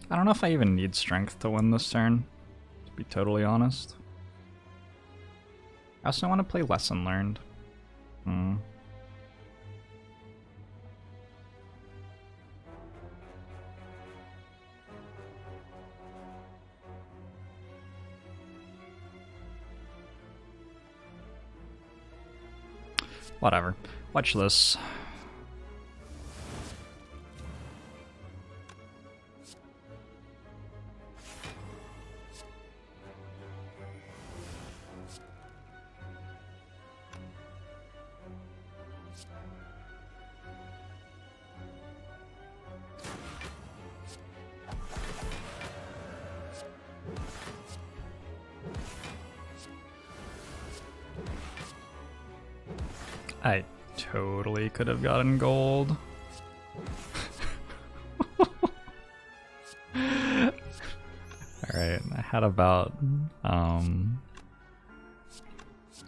A: I don't know if I even need strength to win this turn, to be totally honest. I also want to play Lesson Learned. Whatever. Watch this. I totally could have gotten gold. Alright, I had about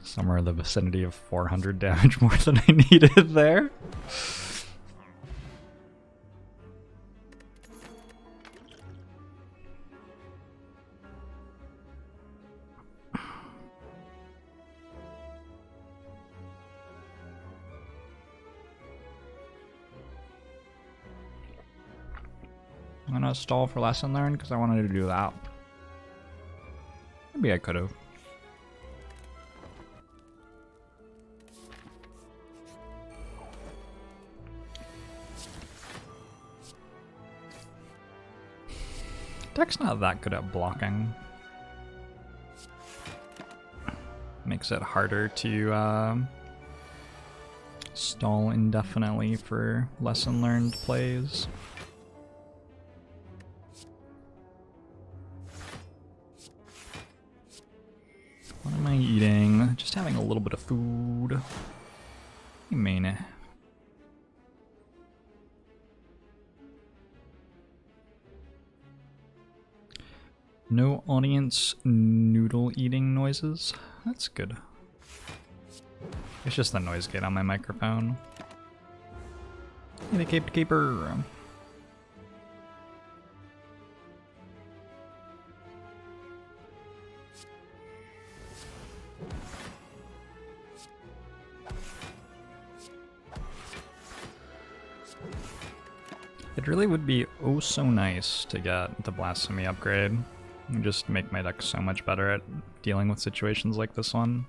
A: somewhere in the vicinity of 400 damage more than I needed there. I'm gonna stall for Lesson Learned because I wanted to do that. Maybe I could have. Deck's not that good at blocking. Makes it harder to stall indefinitely for Lesson Learned plays. What am I eating? Just having a little bit of food. You mean it. No audience noodle eating noises. That's good. It's just the noise gate on my microphone. Hey, the Caped Caper. It really would be oh so nice to get the Blasphemy upgrade. And just make my deck so much better at dealing with situations like this one.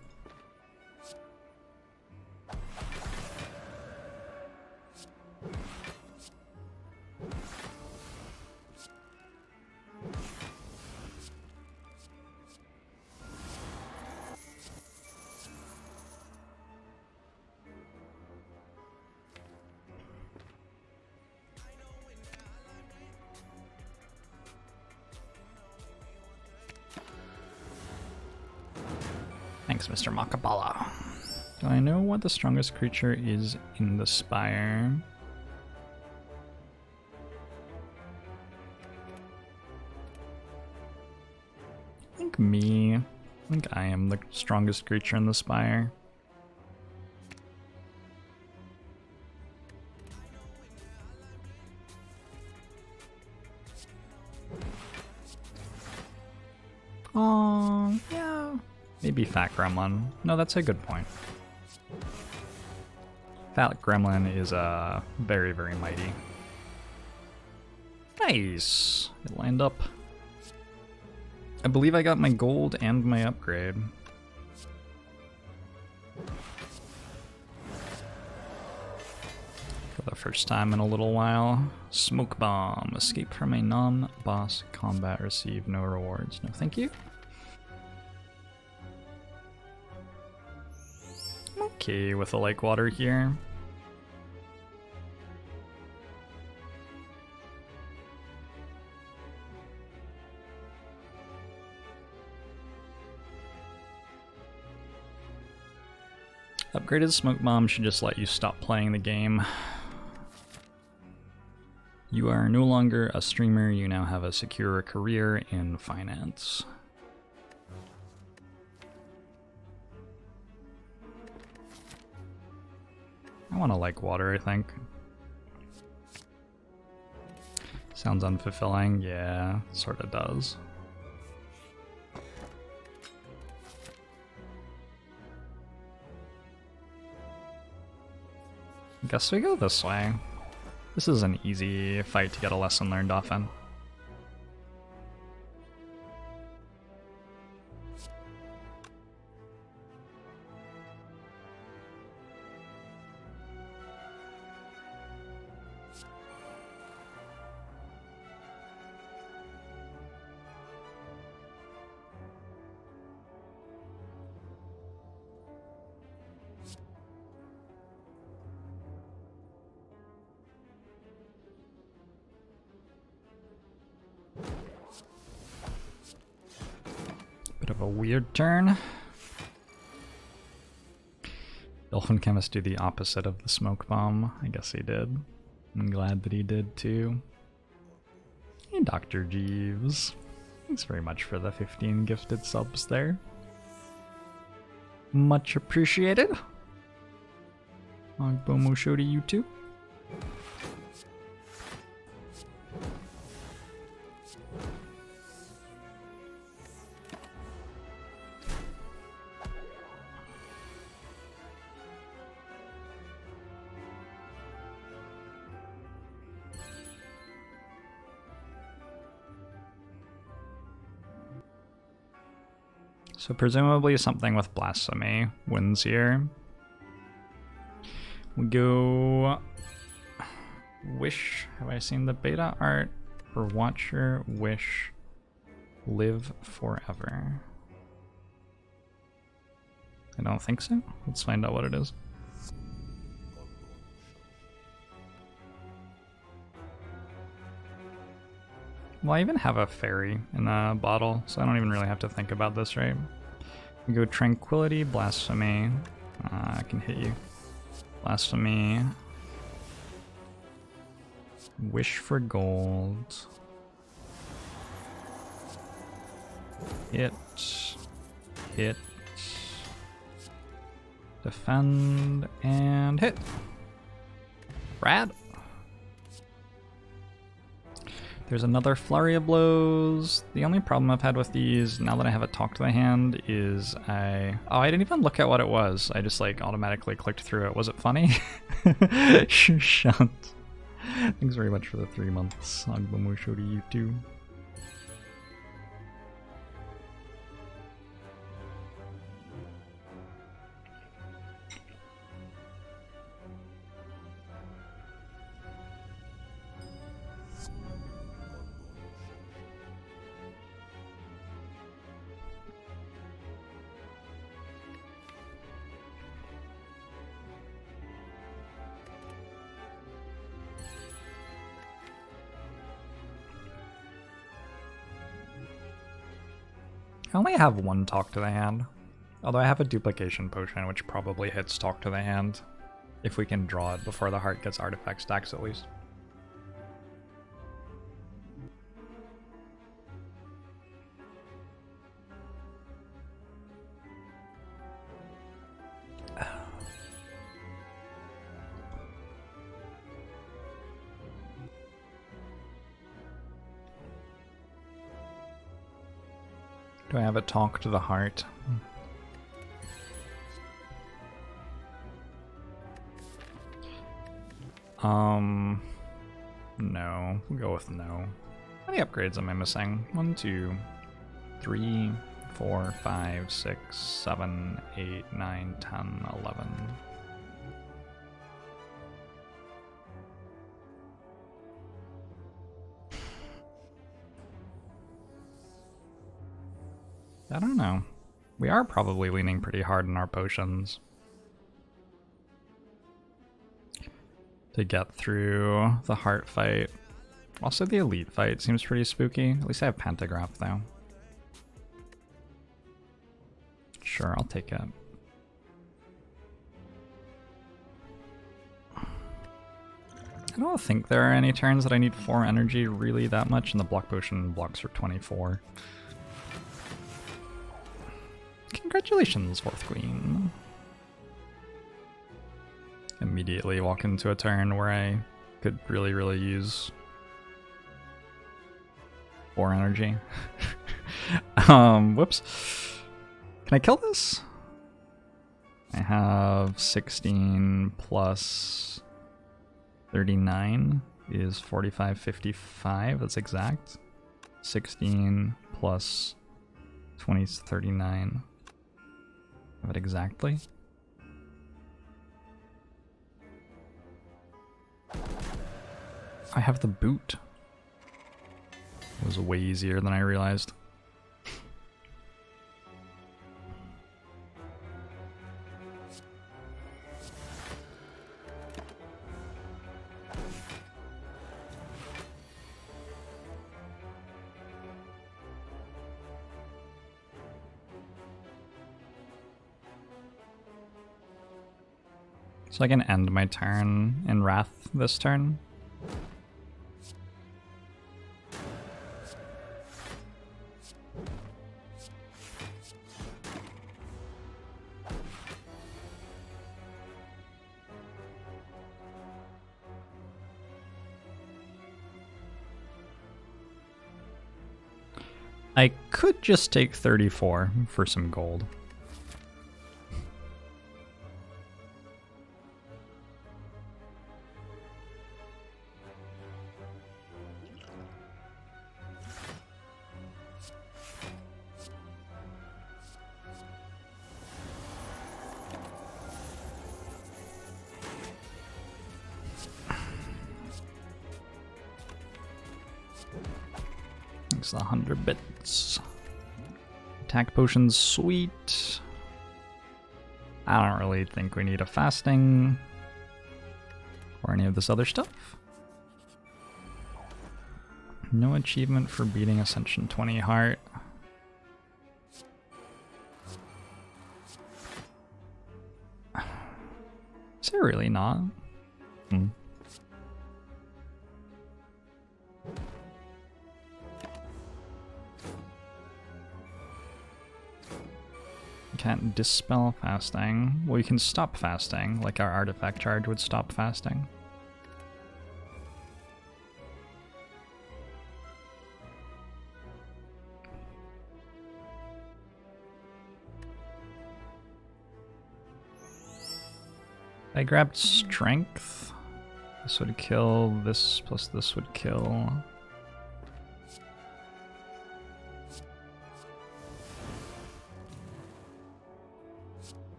A: Thanks, Mr. Makabala. Do I know what the strongest creature is in the Spire? I think me. I think I am the strongest creature in the Spire. Oh, yeah. Maybe Fat Gremlin. No, that's a good point. Fat Gremlin is very, very mighty. Nice! It lined up. I believe I got my gold and my upgrade. For the first time in a little while. Smoke Bomb. Escape from a non-boss combat. Receive no rewards. No thank you. Okay with the lake water here. Upgraded Smoke Bomb should just let you stop playing the game. You are no longer a streamer, you now have a secure career in finance. I want to like water, I think. Sounds unfulfilling. Yeah, sort of does. Guess we go this way. This is an easy fight to get a lesson learned often. Bit of a weird turn. Dolphin Chemist do the opposite of the Smoke Bomb. I guess he did. I'm glad that he did too. Hey, Dr. Jeeves. Thanks very much for the 15 gifted subs there. Much appreciated. Agbomo show to you too. So presumably something with Blasphemy wins here. We go Wish. Have I seen the beta art for Watcher Wish Live Forever? I don't think so. Let's find out what it is. Well, I even have a fairy in a bottle, so I don't even really have to think about this, right? We go Tranquility, Blasphemy. I can hit you. Blasphemy. Wish for gold. Hit. Hit. Defend and hit. Rad. There's another flurry of blows. The only problem I've had with these, now that I have a talk to the hand, is I didn't even look at what it was. I just like automatically clicked through it. Was it funny? Shut. Thanks very much for the 3 months. Agbamusho to you too. I only have one talk to the hand, although I have a duplication potion which probably hits talk to the hand if we can draw it before the heart gets artifact stacks at least. Do I have a talk to the heart? No. We'll go with no. How many upgrades am I missing? 1, 2, 3, 4, 5, 6, 7, 8, 9, 10, 11. I don't know. We are probably leaning pretty hard in our potions to get through the heart fight. Also, the elite fight seems pretty spooky. At least I have Pantograph, though. Sure, I'll take it. I don't think there are any turns that I need 4 energy really that much, and the block potion blocks for 24. Congratulations, 4th Queen. Immediately walk into a turn where I could really use 4 energy. Whoops. Can I kill this? I have 16 plus 39 is 45, 55. That's exact. 16 plus 20 is 39. Have it exactly. I have the boot. It was way easier than I realized. So I can end my turn in Wrath this turn. I could just take 34 for some gold. It's 100 bits. Attack potions, sweet. I don't really think we need a fasting or any of this other stuff. No achievement for beating Ascension 20 heart. Is there really not? You can't dispel fasting. Well, you can stop fasting, like our artifact charge would stop fasting. I grabbed strength. This would kill, this plus this would kill.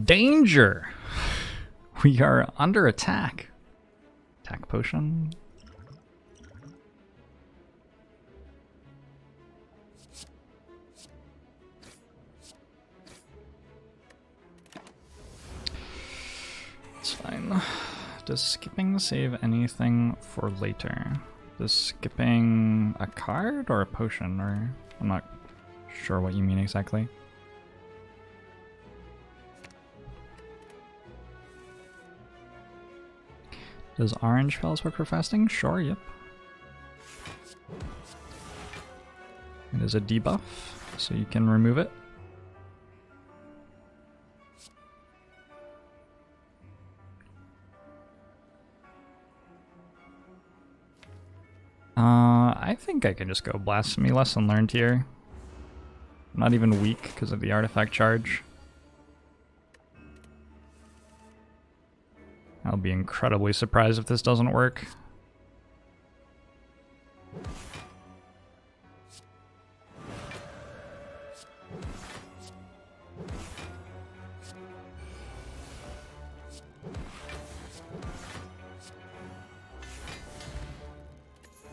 A: Danger! We are under attack. Attack potion. It's fine. Does skipping save anything for later? Does skipping a card or a potion? Or I'm not sure what you mean exactly. Does orange spells work for fasting? Sure, yep. It is a debuff, so you can remove it. I think I can just go Blasphemy Lesson Learned here. I'm not even weak because of the artifact charge. I'll be incredibly surprised if this doesn't work.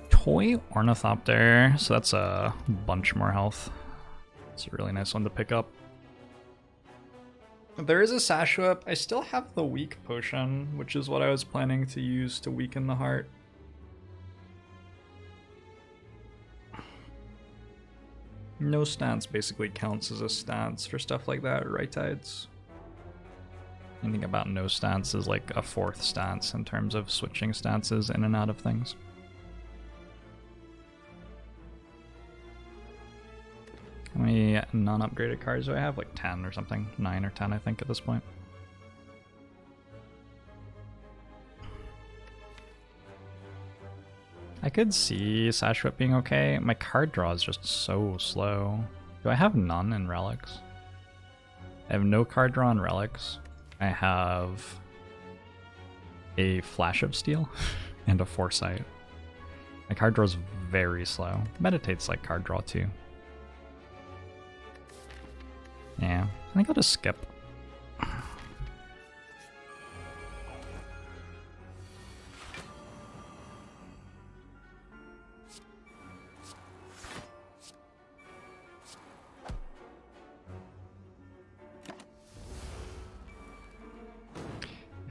A: Toy Ornithopter, so that's a bunch more health. It's a really nice one to pick up. There is a Sash Whip. I still have the weak potion, which is what I was planning to use to weaken the heart. No stance basically counts as a stance for stuff like that, right, Tides? Anything about no stance is like a fourth stance in terms of switching stances in and out of things. How many non-upgraded cards do I have? Like 10 or something. 9 or 10, I think, at this point. I could see Sash Whip being okay. My card draw is just so slow. Do I have none in Relics? I have no card draw in Relics. I have a Flash of Steel and a Foresight. My card draw is very slow. Meditate's like card draw too. Yeah, I think I'll just skip.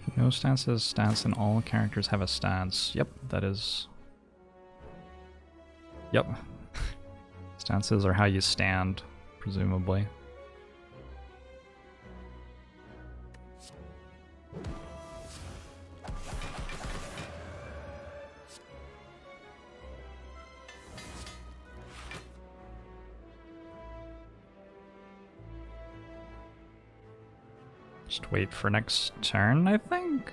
A: If no stance is stance, and all characters have a stance. Yep, that is. Yep. Stances are how you stand, presumably. Just wait for next turn, I think.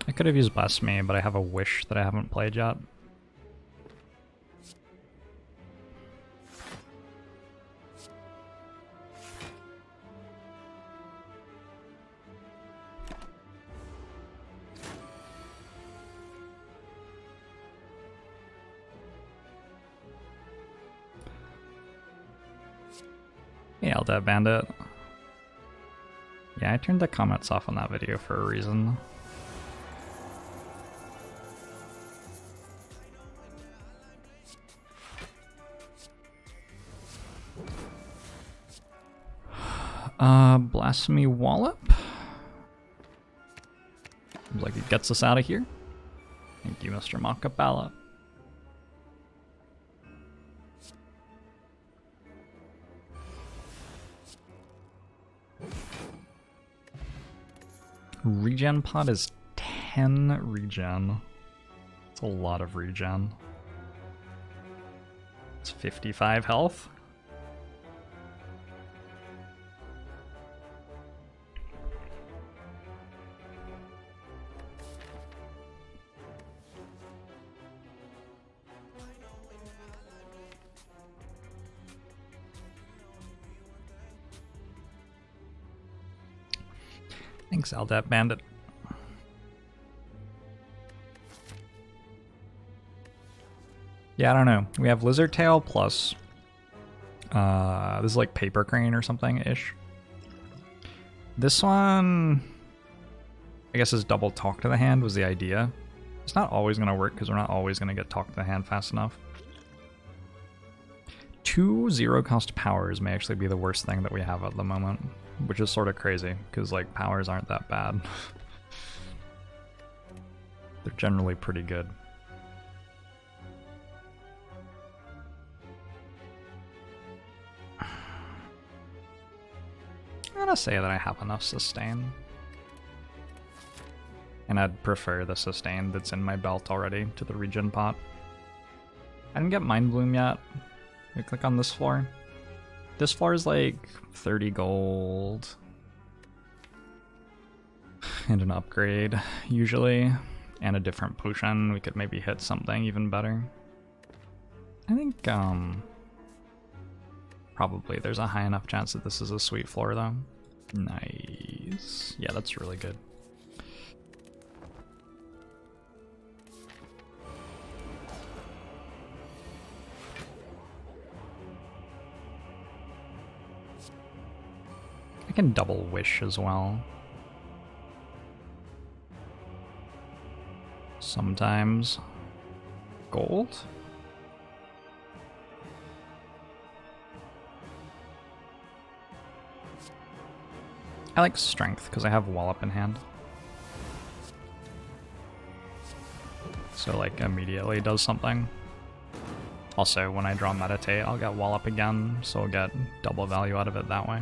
A: I could have used Blasphemy, but I have a Wish that I haven't played yet. Yeah, I'll dead Bandit. Yeah, I turned the comments off on that video for a reason. Blasphemy Wallop. Seems like it gets us out of here. Thank you, Mr. Makapala. Regen pod is 10 regen. It's a lot of regen. It's 55 health. Thanks, Aldat Bandit. Yeah, I don't know. We have Lizard Tail plus... this is like Paper Crane or something-ish. This one... I guess is double Talk to the Hand was the idea. It's not always going to work because we're not always going to get Talk to the Hand fast enough. 2 zero-cost powers may actually be the worst thing that we have at the moment. Which is sort of crazy, because like powers aren't that bad. They're generally pretty good. I'm gonna say that I have enough sustain. And I'd prefer the sustain that's in my belt already to the regen pot. I didn't get Mind Bloom yet. We click on this floor. This floor is like 30 gold. And an upgrade, usually. And a different potion. We could maybe hit something even better. I think, probably there's a high enough chance that this is a sweet floor, though. Nice. Yeah, that's really good. I can double wish as well. Sometimes. Gold? I like strength because I have Wallop in hand. So like immediately does something. Also when I draw Meditate I'll get Wallop again, so I'll get double value out of it that way.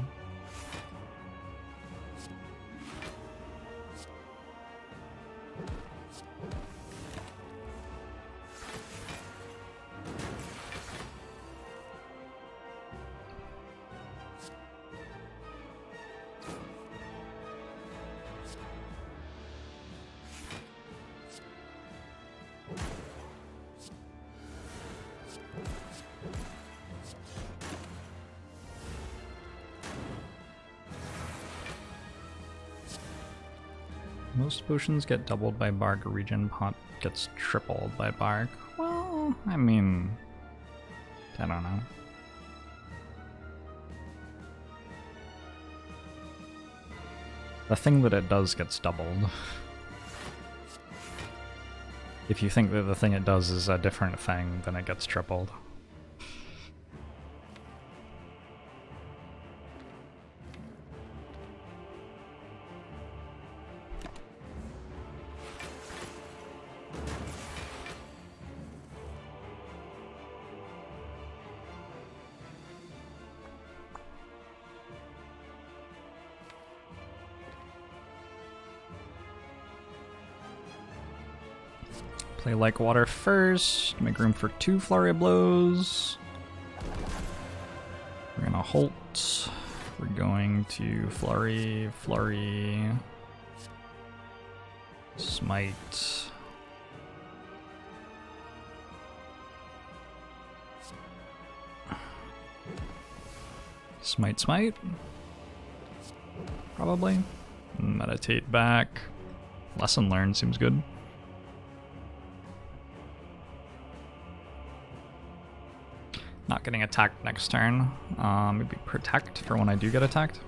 A: Most potions get doubled by Bark, regen pot gets tripled by Bark. Well, I mean, I don't know. The thing that it does gets doubled. If you think that the thing it does is a different thing, then it gets tripled. Play Like Water first, make room for 2 Flurry Blows. We're gonna halt. We're going to Flurry, Flurry, Smite. Smite, Smite. Probably. Meditate back. Lesson learned seems good. Not getting attacked next turn. Maybe protect for when I do get attacked.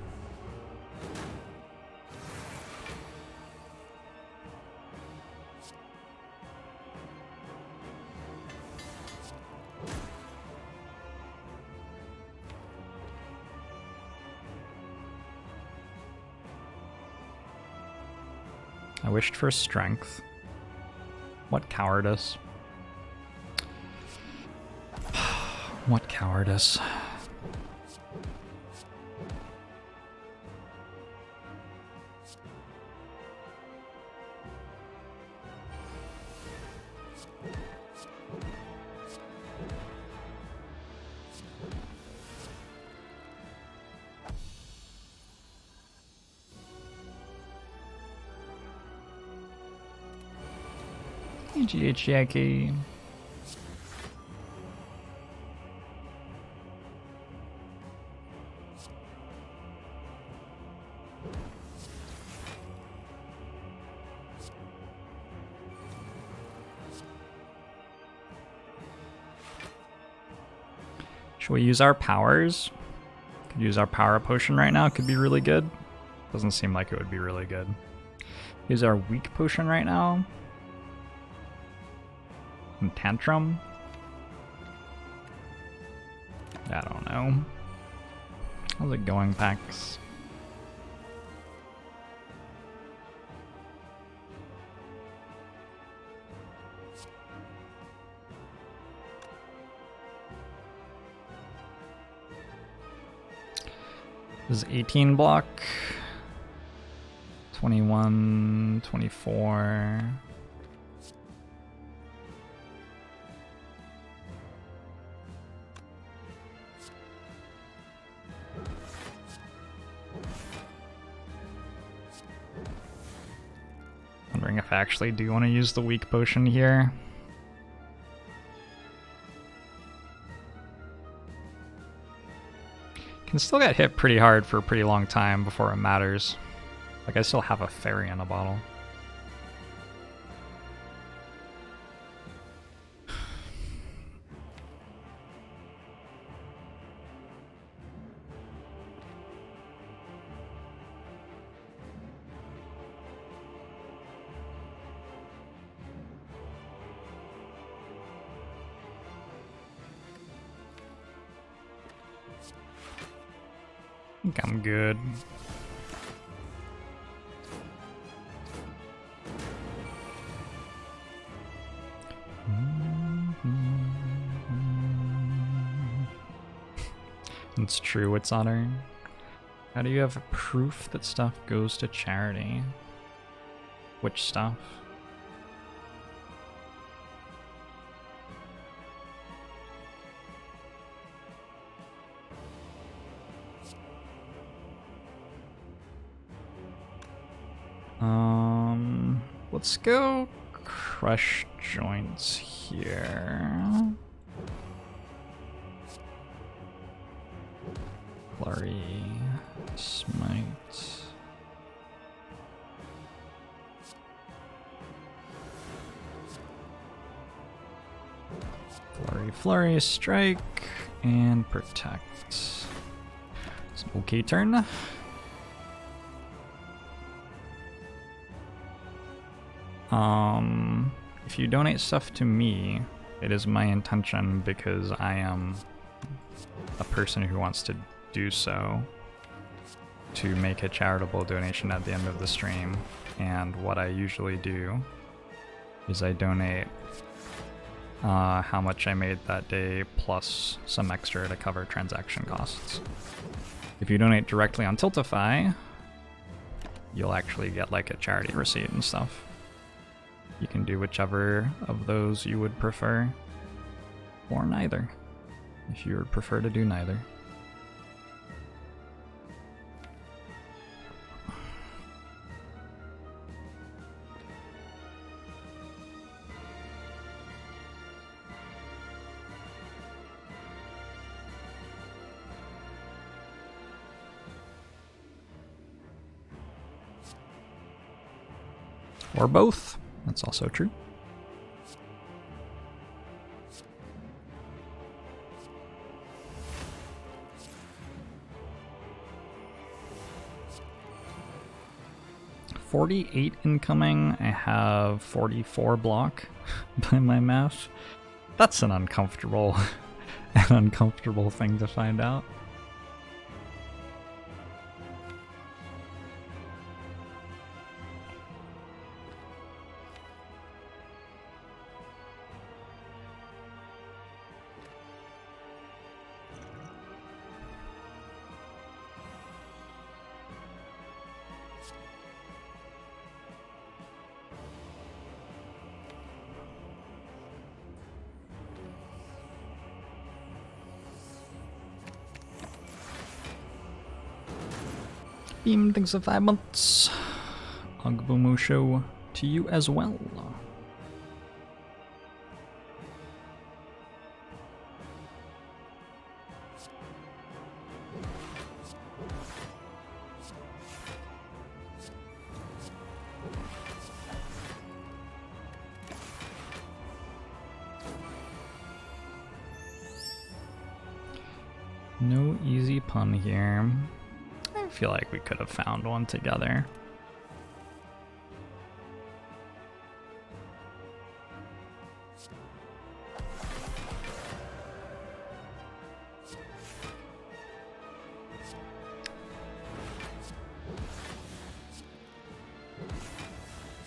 A: I wished for strength. What cowardice. What cowardice. GHJK. Should we use our powers? Could use our power potion right now. Could be really good. Doesn't seem like it would be really good. Use our weak potion right now. And tantrum. I don't know. How's it going, Pax? This is 18 block. 21, 24. Wondering if I actually do want to use the weak potion here. Can still get hit pretty hard for a pretty long time before it matters. Like, I still have a fairy in a bottle. I think I'm good. It's true, it's honor. How do you have proof that stuff goes to charity? Which stuff? Let's go crush joints here. Flurry, smite. Flurry, flurry, strike, and protect. It's an okay turn. If you donate stuff to me, it is my intention, because I am a person who wants to do so, to make a charitable donation at the end of the stream. And what I usually do is I donate how much I made that day plus some extra to cover transaction costs. If you donate directly on Tiltify, you'll actually get like a charity receipt and stuff. You can do whichever of those you would prefer, or neither, if you would prefer to do neither. Or both. That's also true. $48 incoming. I have 44 block by my math. That's an uncomfortable thing to find out. Beam, thanks for 5 months. Ogbomo show to you as well. No easy pun here. I feel like we could have found one together.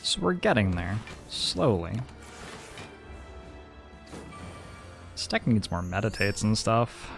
A: So we're getting there, slowly. This deck needs more meditates and stuff.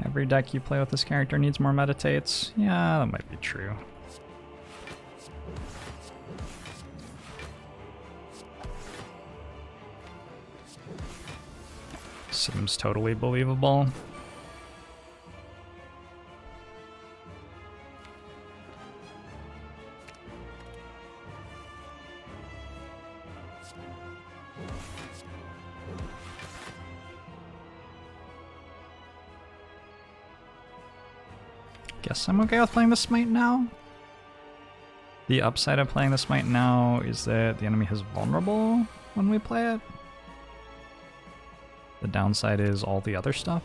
A: Every deck you play with this character needs more meditates. Yeah, that might be true. Seems totally believable. Guess I'm okay with playing the Smite now. The upside of playing the Smite now is that the enemy is vulnerable when we play it. The downside is all the other stuff.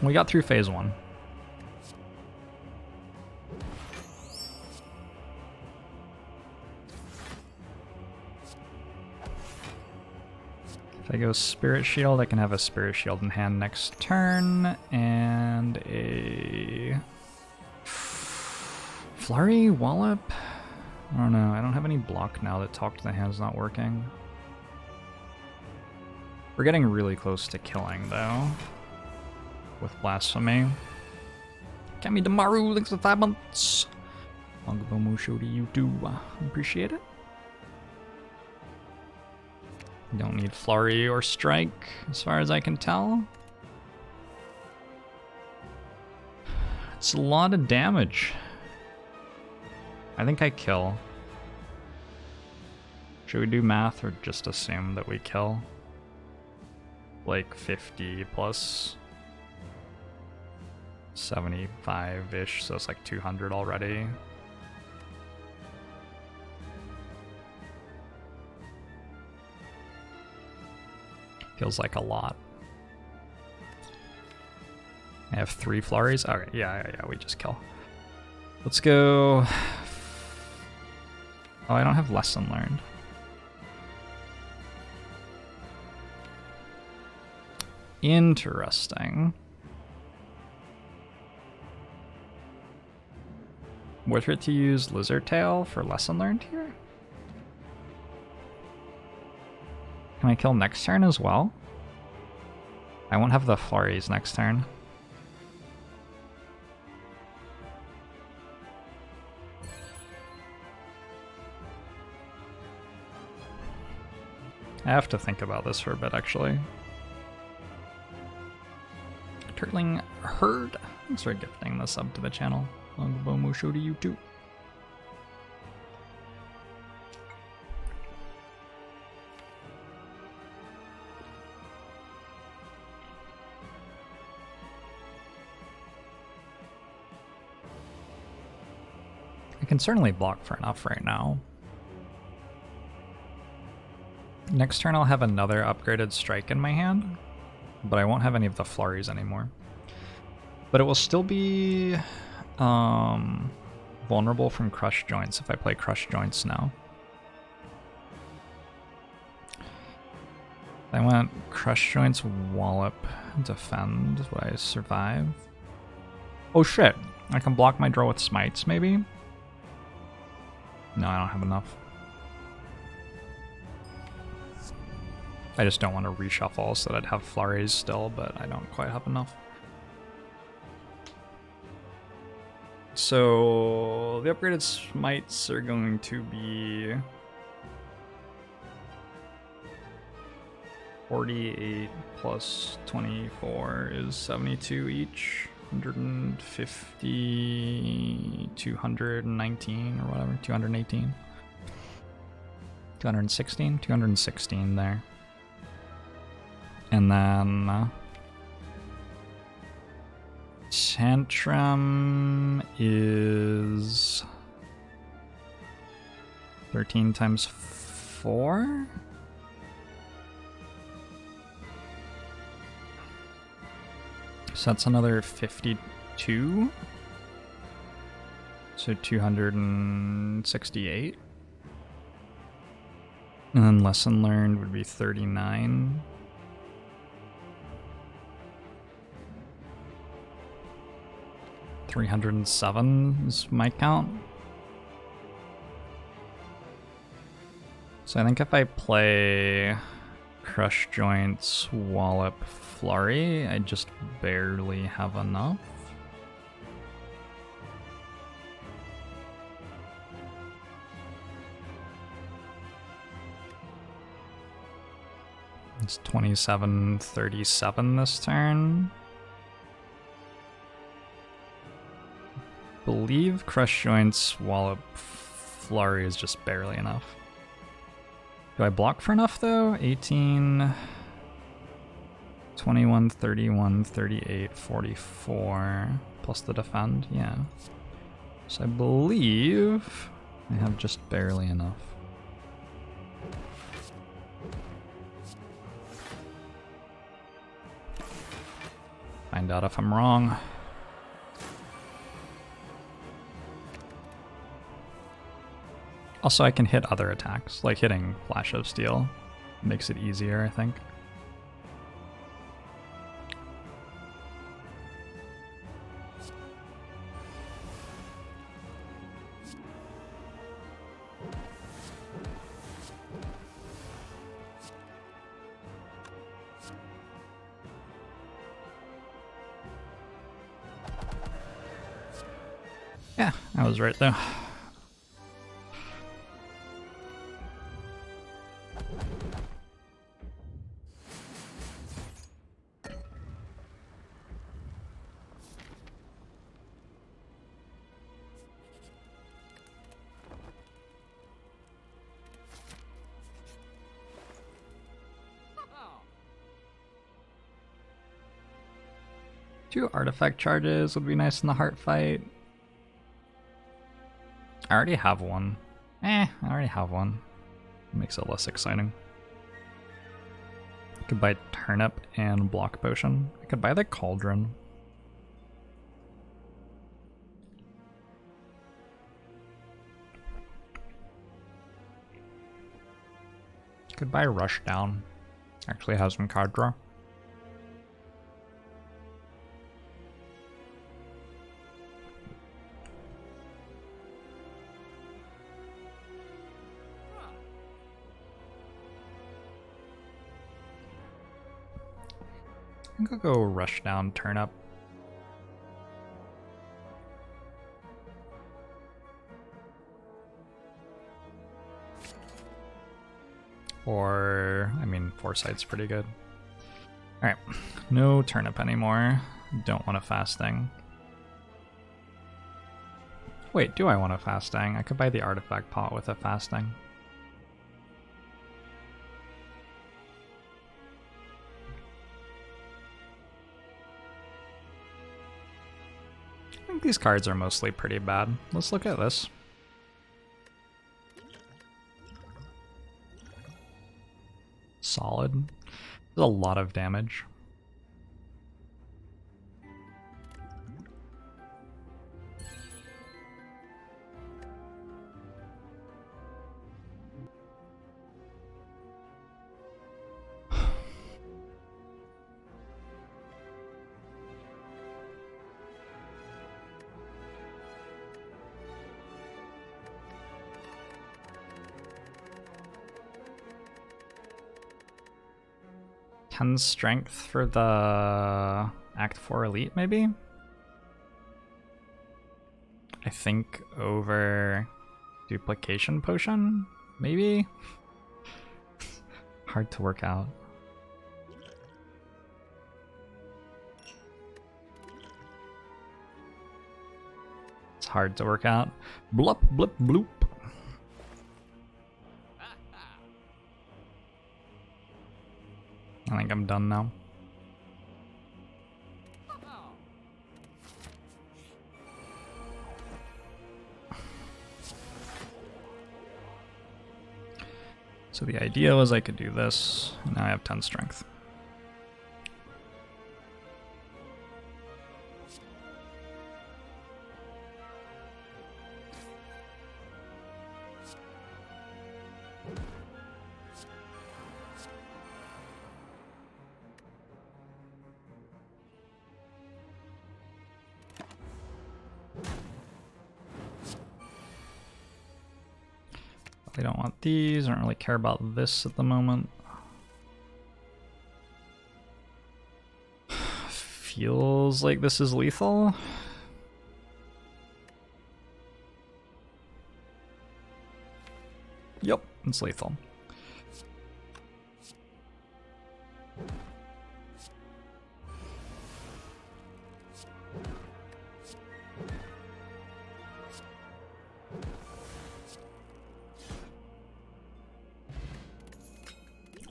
A: We got through phase 1. If I go Spirit Shield, I can have a Spirit Shield in hand next turn, and a Flurry, Wallop? I don't know, I don't have any block now that Talk to the Hand's not working. We're getting really close to killing, though, with Blasphemy. Kami Damaru, thanks for 5 months. Ogbomo show to you too, appreciate it. Don't need Flurry or Strike, as far as I can tell. It's a lot of damage. I think I kill. Should we do math or just assume that we kill? Like 50 plus 75-ish, so it's like 200 already. Feels like a lot. I have 3 flurries. Okay, yeah, we just kill. Let's go. Oh, I don't have lesson learned. Interesting. Worth it to use Lizard Tail for lesson learned here? Can I kill next turn as well? I won't have the flurries next turn. I have to think about this for a bit, actually. Turtling Herd, thanks for gifting the sub to the channel. Ogbomo show to you too. I can certainly block for enough right now. Next turn I'll have another upgraded strike in my hand, but I won't have any of the flurries anymore. But it will still be vulnerable from Crush Joints if I play Crush Joints now. I went Crush Joints, Wallop, Defend. Would I survive? Oh shit! I can block my draw with Smites, maybe? No, I don't have enough. I just don't want to reshuffle so that I'd have flurries still, but I don't quite have enough. So the upgraded Smites are going to be 48 plus 24 is 72 each. 150, 219 or whatever, 218. 216? 216 there. And then Tantrum is 13 times 4? So that's another 52. So 268. And then Lesson Learned would be 39. $307 is my count. So I think if I play Crush Joints, Wallop, Flurry, I just barely have enough. It's 27-37 this turn. Believe Crush Joints, Wallop, Flurry is just barely enough. Do I block for enough though? 18, 21, 31, 38, 44, plus the defend, yeah. So I believe I have just barely enough. Find out if I'm wrong. Also, I can hit other attacks, like hitting Flash of Steel. Makes it easier, I think. Yeah, I was right though. Two artifact charges would be nice in the heart fight. I already have one. I already have one. Makes it less exciting. I could buy Turnip and Block Potion. I could buy the Cauldron. Could buy Rushdown. Actually has some card draw. I think I'll go Rushdown, Turnip. Or, I mean, Foresight's pretty good. Alright, no Turnip anymore. Don't want a Fasting. Wait, do I want a Fasting? I could buy the Artifact Pot with a Fasting. I think these cards are mostly pretty bad. Let's look at this. Solid. There's a lot of damage. 10 strength for the Act 4 Elite, maybe? I think over Duplication Potion, maybe? Hard to work out. It's hard to work out. Blup, blip, bloop. I think I'm done now. So the idea was I could do this, and now I have 10 strength. They don't want these, I don't really care about this at the moment. Feels like this is lethal. Yep, it's lethal.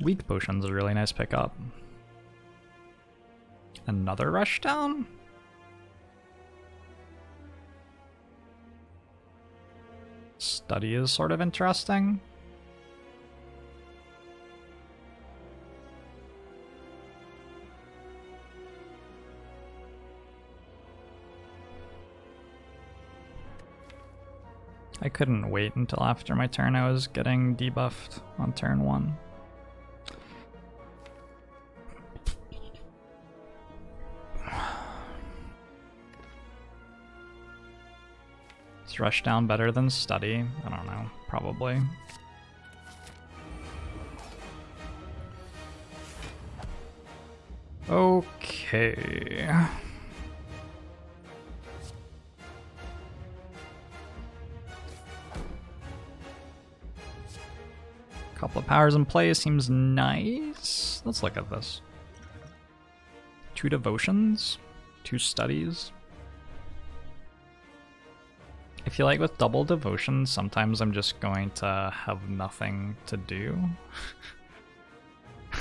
A: Weak potion's a really nice pickup. Another rush down? Study is sort of interesting. I couldn't wait until after my turn. I was getting debuffed on turn 1. Is rush down better than study? I don't know, probably. Okay. Couple of powers in play seems nice. Let's look at this. 2 devotions, 2 studies. I feel like with double devotion, sometimes I'm just going to have nothing to do. I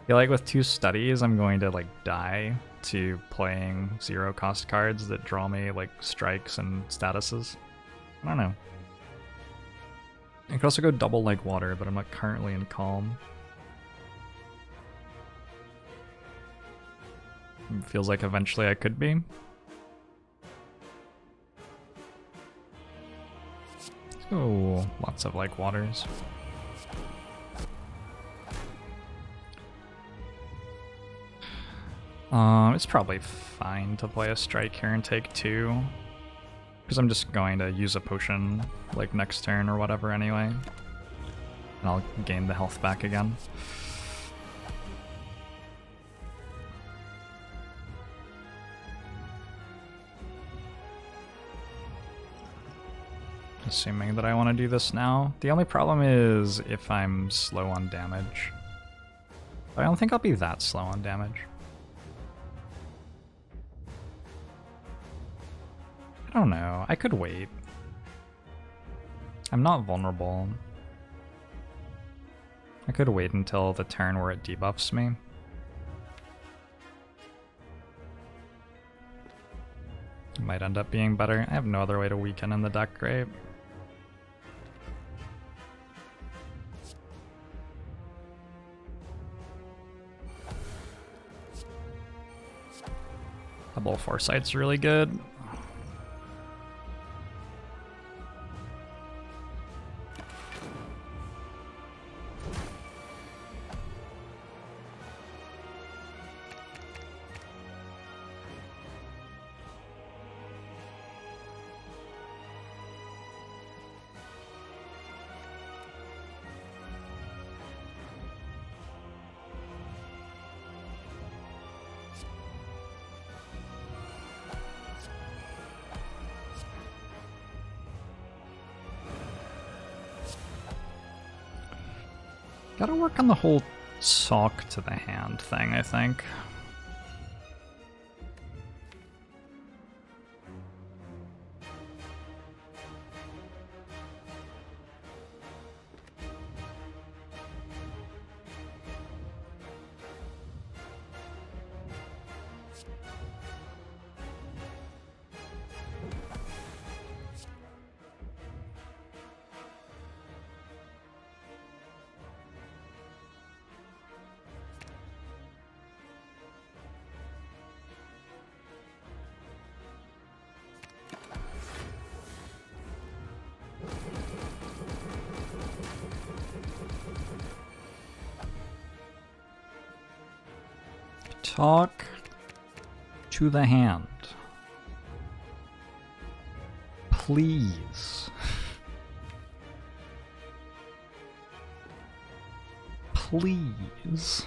A: feel like with 2 studies, I'm going to like die to playing 0 cost cards that draw me like strikes and statuses. I don't know. I could also go double like water, but I'm not currently in calm. It feels like eventually I could be. Oh, lots of like waters. It's probably fine to play a strike here and take 2. Because I'm just going to use a potion like next turn or whatever anyway. And I'll gain the health back again. Assuming that I want to do this now. The only problem is if I'm slow on damage. But I don't think I'll be that slow on damage. I don't know. I could wait. I'm not vulnerable. I could wait until the turn where it debuffs me. It might end up being better. I have no other way to weaken in the deck, right? Double Foresight's really good. Gotta work on the whole talk to the hand thing, I think. Talk to the hand. Please. Please.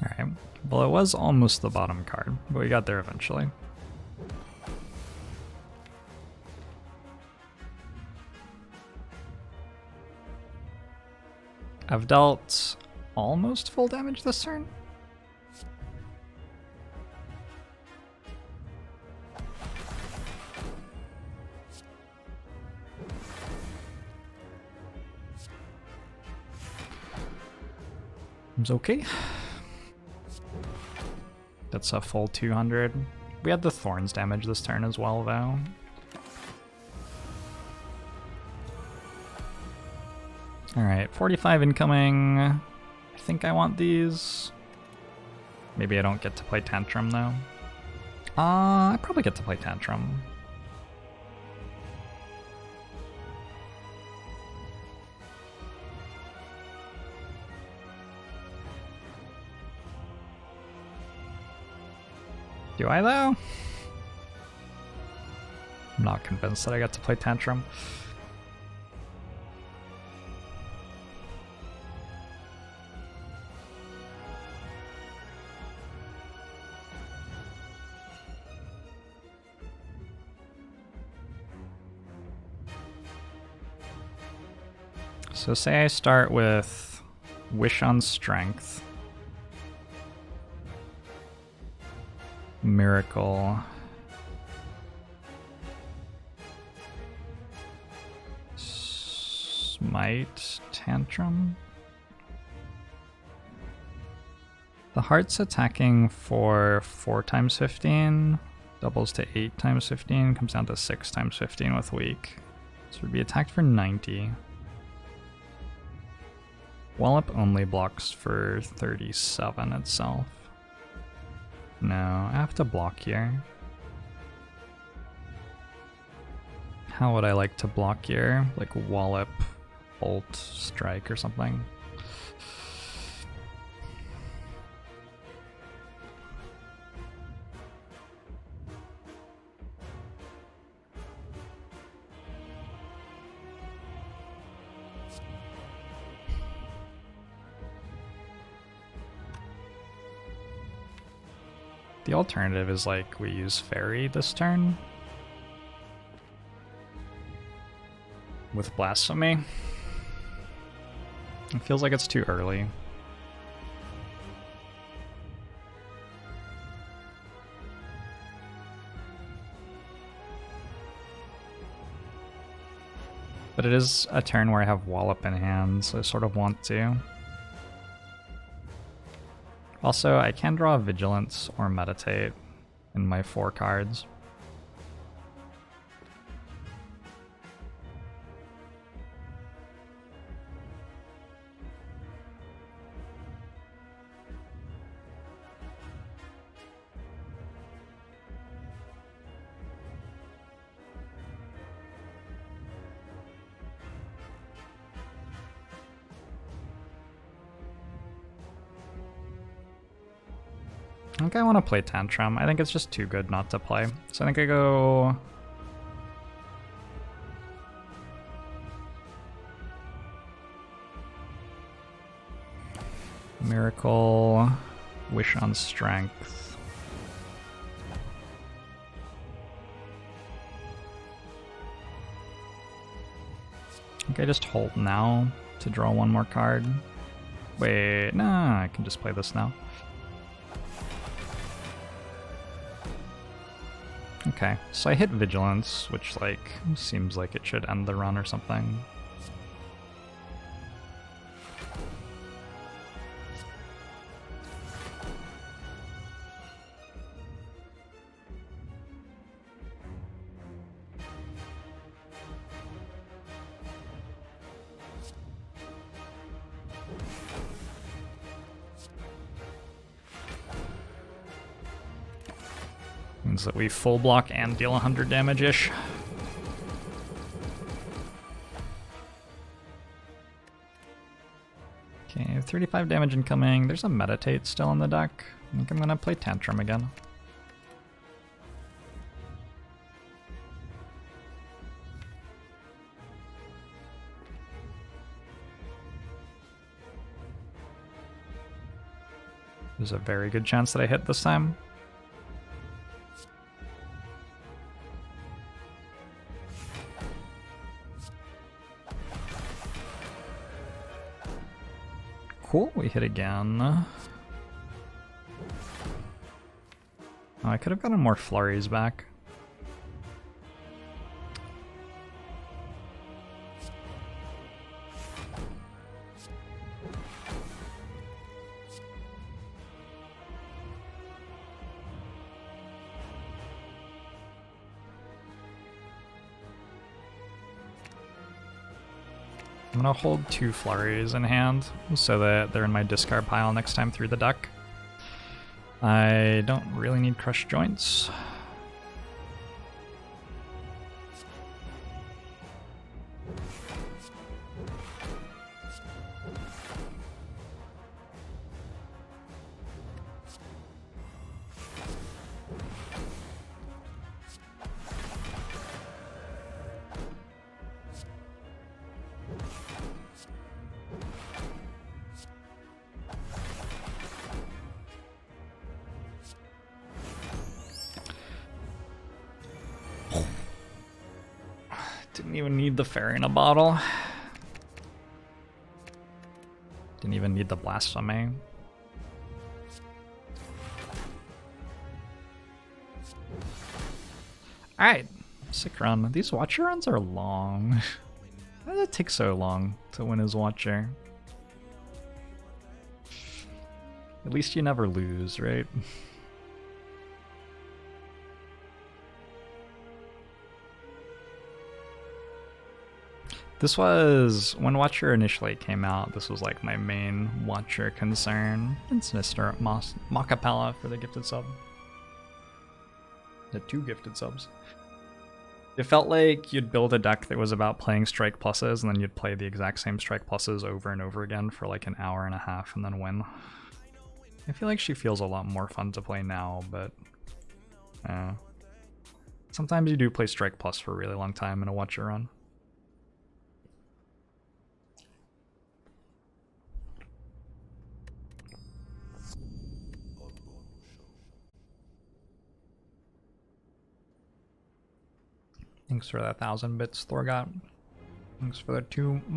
A: Alright, well it was almost the bottom card, but we got there eventually. I've dealt almost full damage this turn. It's okay. That's a full 200. We had the Thorns damage this turn as well, though. Alright, 45 incoming. I think I want these. Maybe I don't get to play Tantrum, though. I probably get to play Tantrum. Do I, though? I'm not convinced that I got to play Tantrum. So say I start with Wish on Strength. Miracle. Smite. Tantrum. The heart's attacking for 4 times 15, doubles to 8 times 15, comes down to 6 times 15 with weak. So it would be attacked for 90. Wallop only blocks for 37 itself. No, I have to block here. How would I like to block here? Like Wallop, Bolt, Strike or something? The alternative is like we use Fairy this turn with Blasphemy. It feels like it's too early. But it is a turn where I have Wallop in hand, so I sort of want to. Also, I can draw Vigilance or Meditate in my 4 cards. think I want to play Tantrum. I think it's just too good not to play. So I think I go... Miracle, Wish on Strength. I think I just hold now to draw one more card. Wait, nah, I can just play this now. Okay, so I hit Vigilance, which like seems like it should end the run or something. Means that we full block and deal 100 damage-ish. Okay, 35 damage incoming. There's a Meditate still in the deck. I think I'm gonna play Tantrum again. There's a very good chance that I hit this time. Cool, we hit again. Oh, I could have gotten more flurries back. I'm gonna hold 2 flurries in hand so that they're in my discard pile next time through the deck. I don't really need Crushed Joints. Didn't even need the fairy in a bottle. Didn't even need the blasphemy. Alright, sick run. These Watcher runs are long. Why does it take so long to win his Watcher? At least you never lose, right? This was, when Watcher initially came out, this was like my main Watcher concern. And Sinister Macapella for the gifted sub. The 2 gifted subs. It felt like you'd build a deck that was about playing strike pluses, and then you'd play the exact same strike pluses over and over again for like an hour and a half and then win. I feel like she feels a lot more fun to play now, but sometimes you do play strike plus for a really long time in a Watcher run. Thanks for that 1,000 bits, Thorgot. Thanks for the 2 months.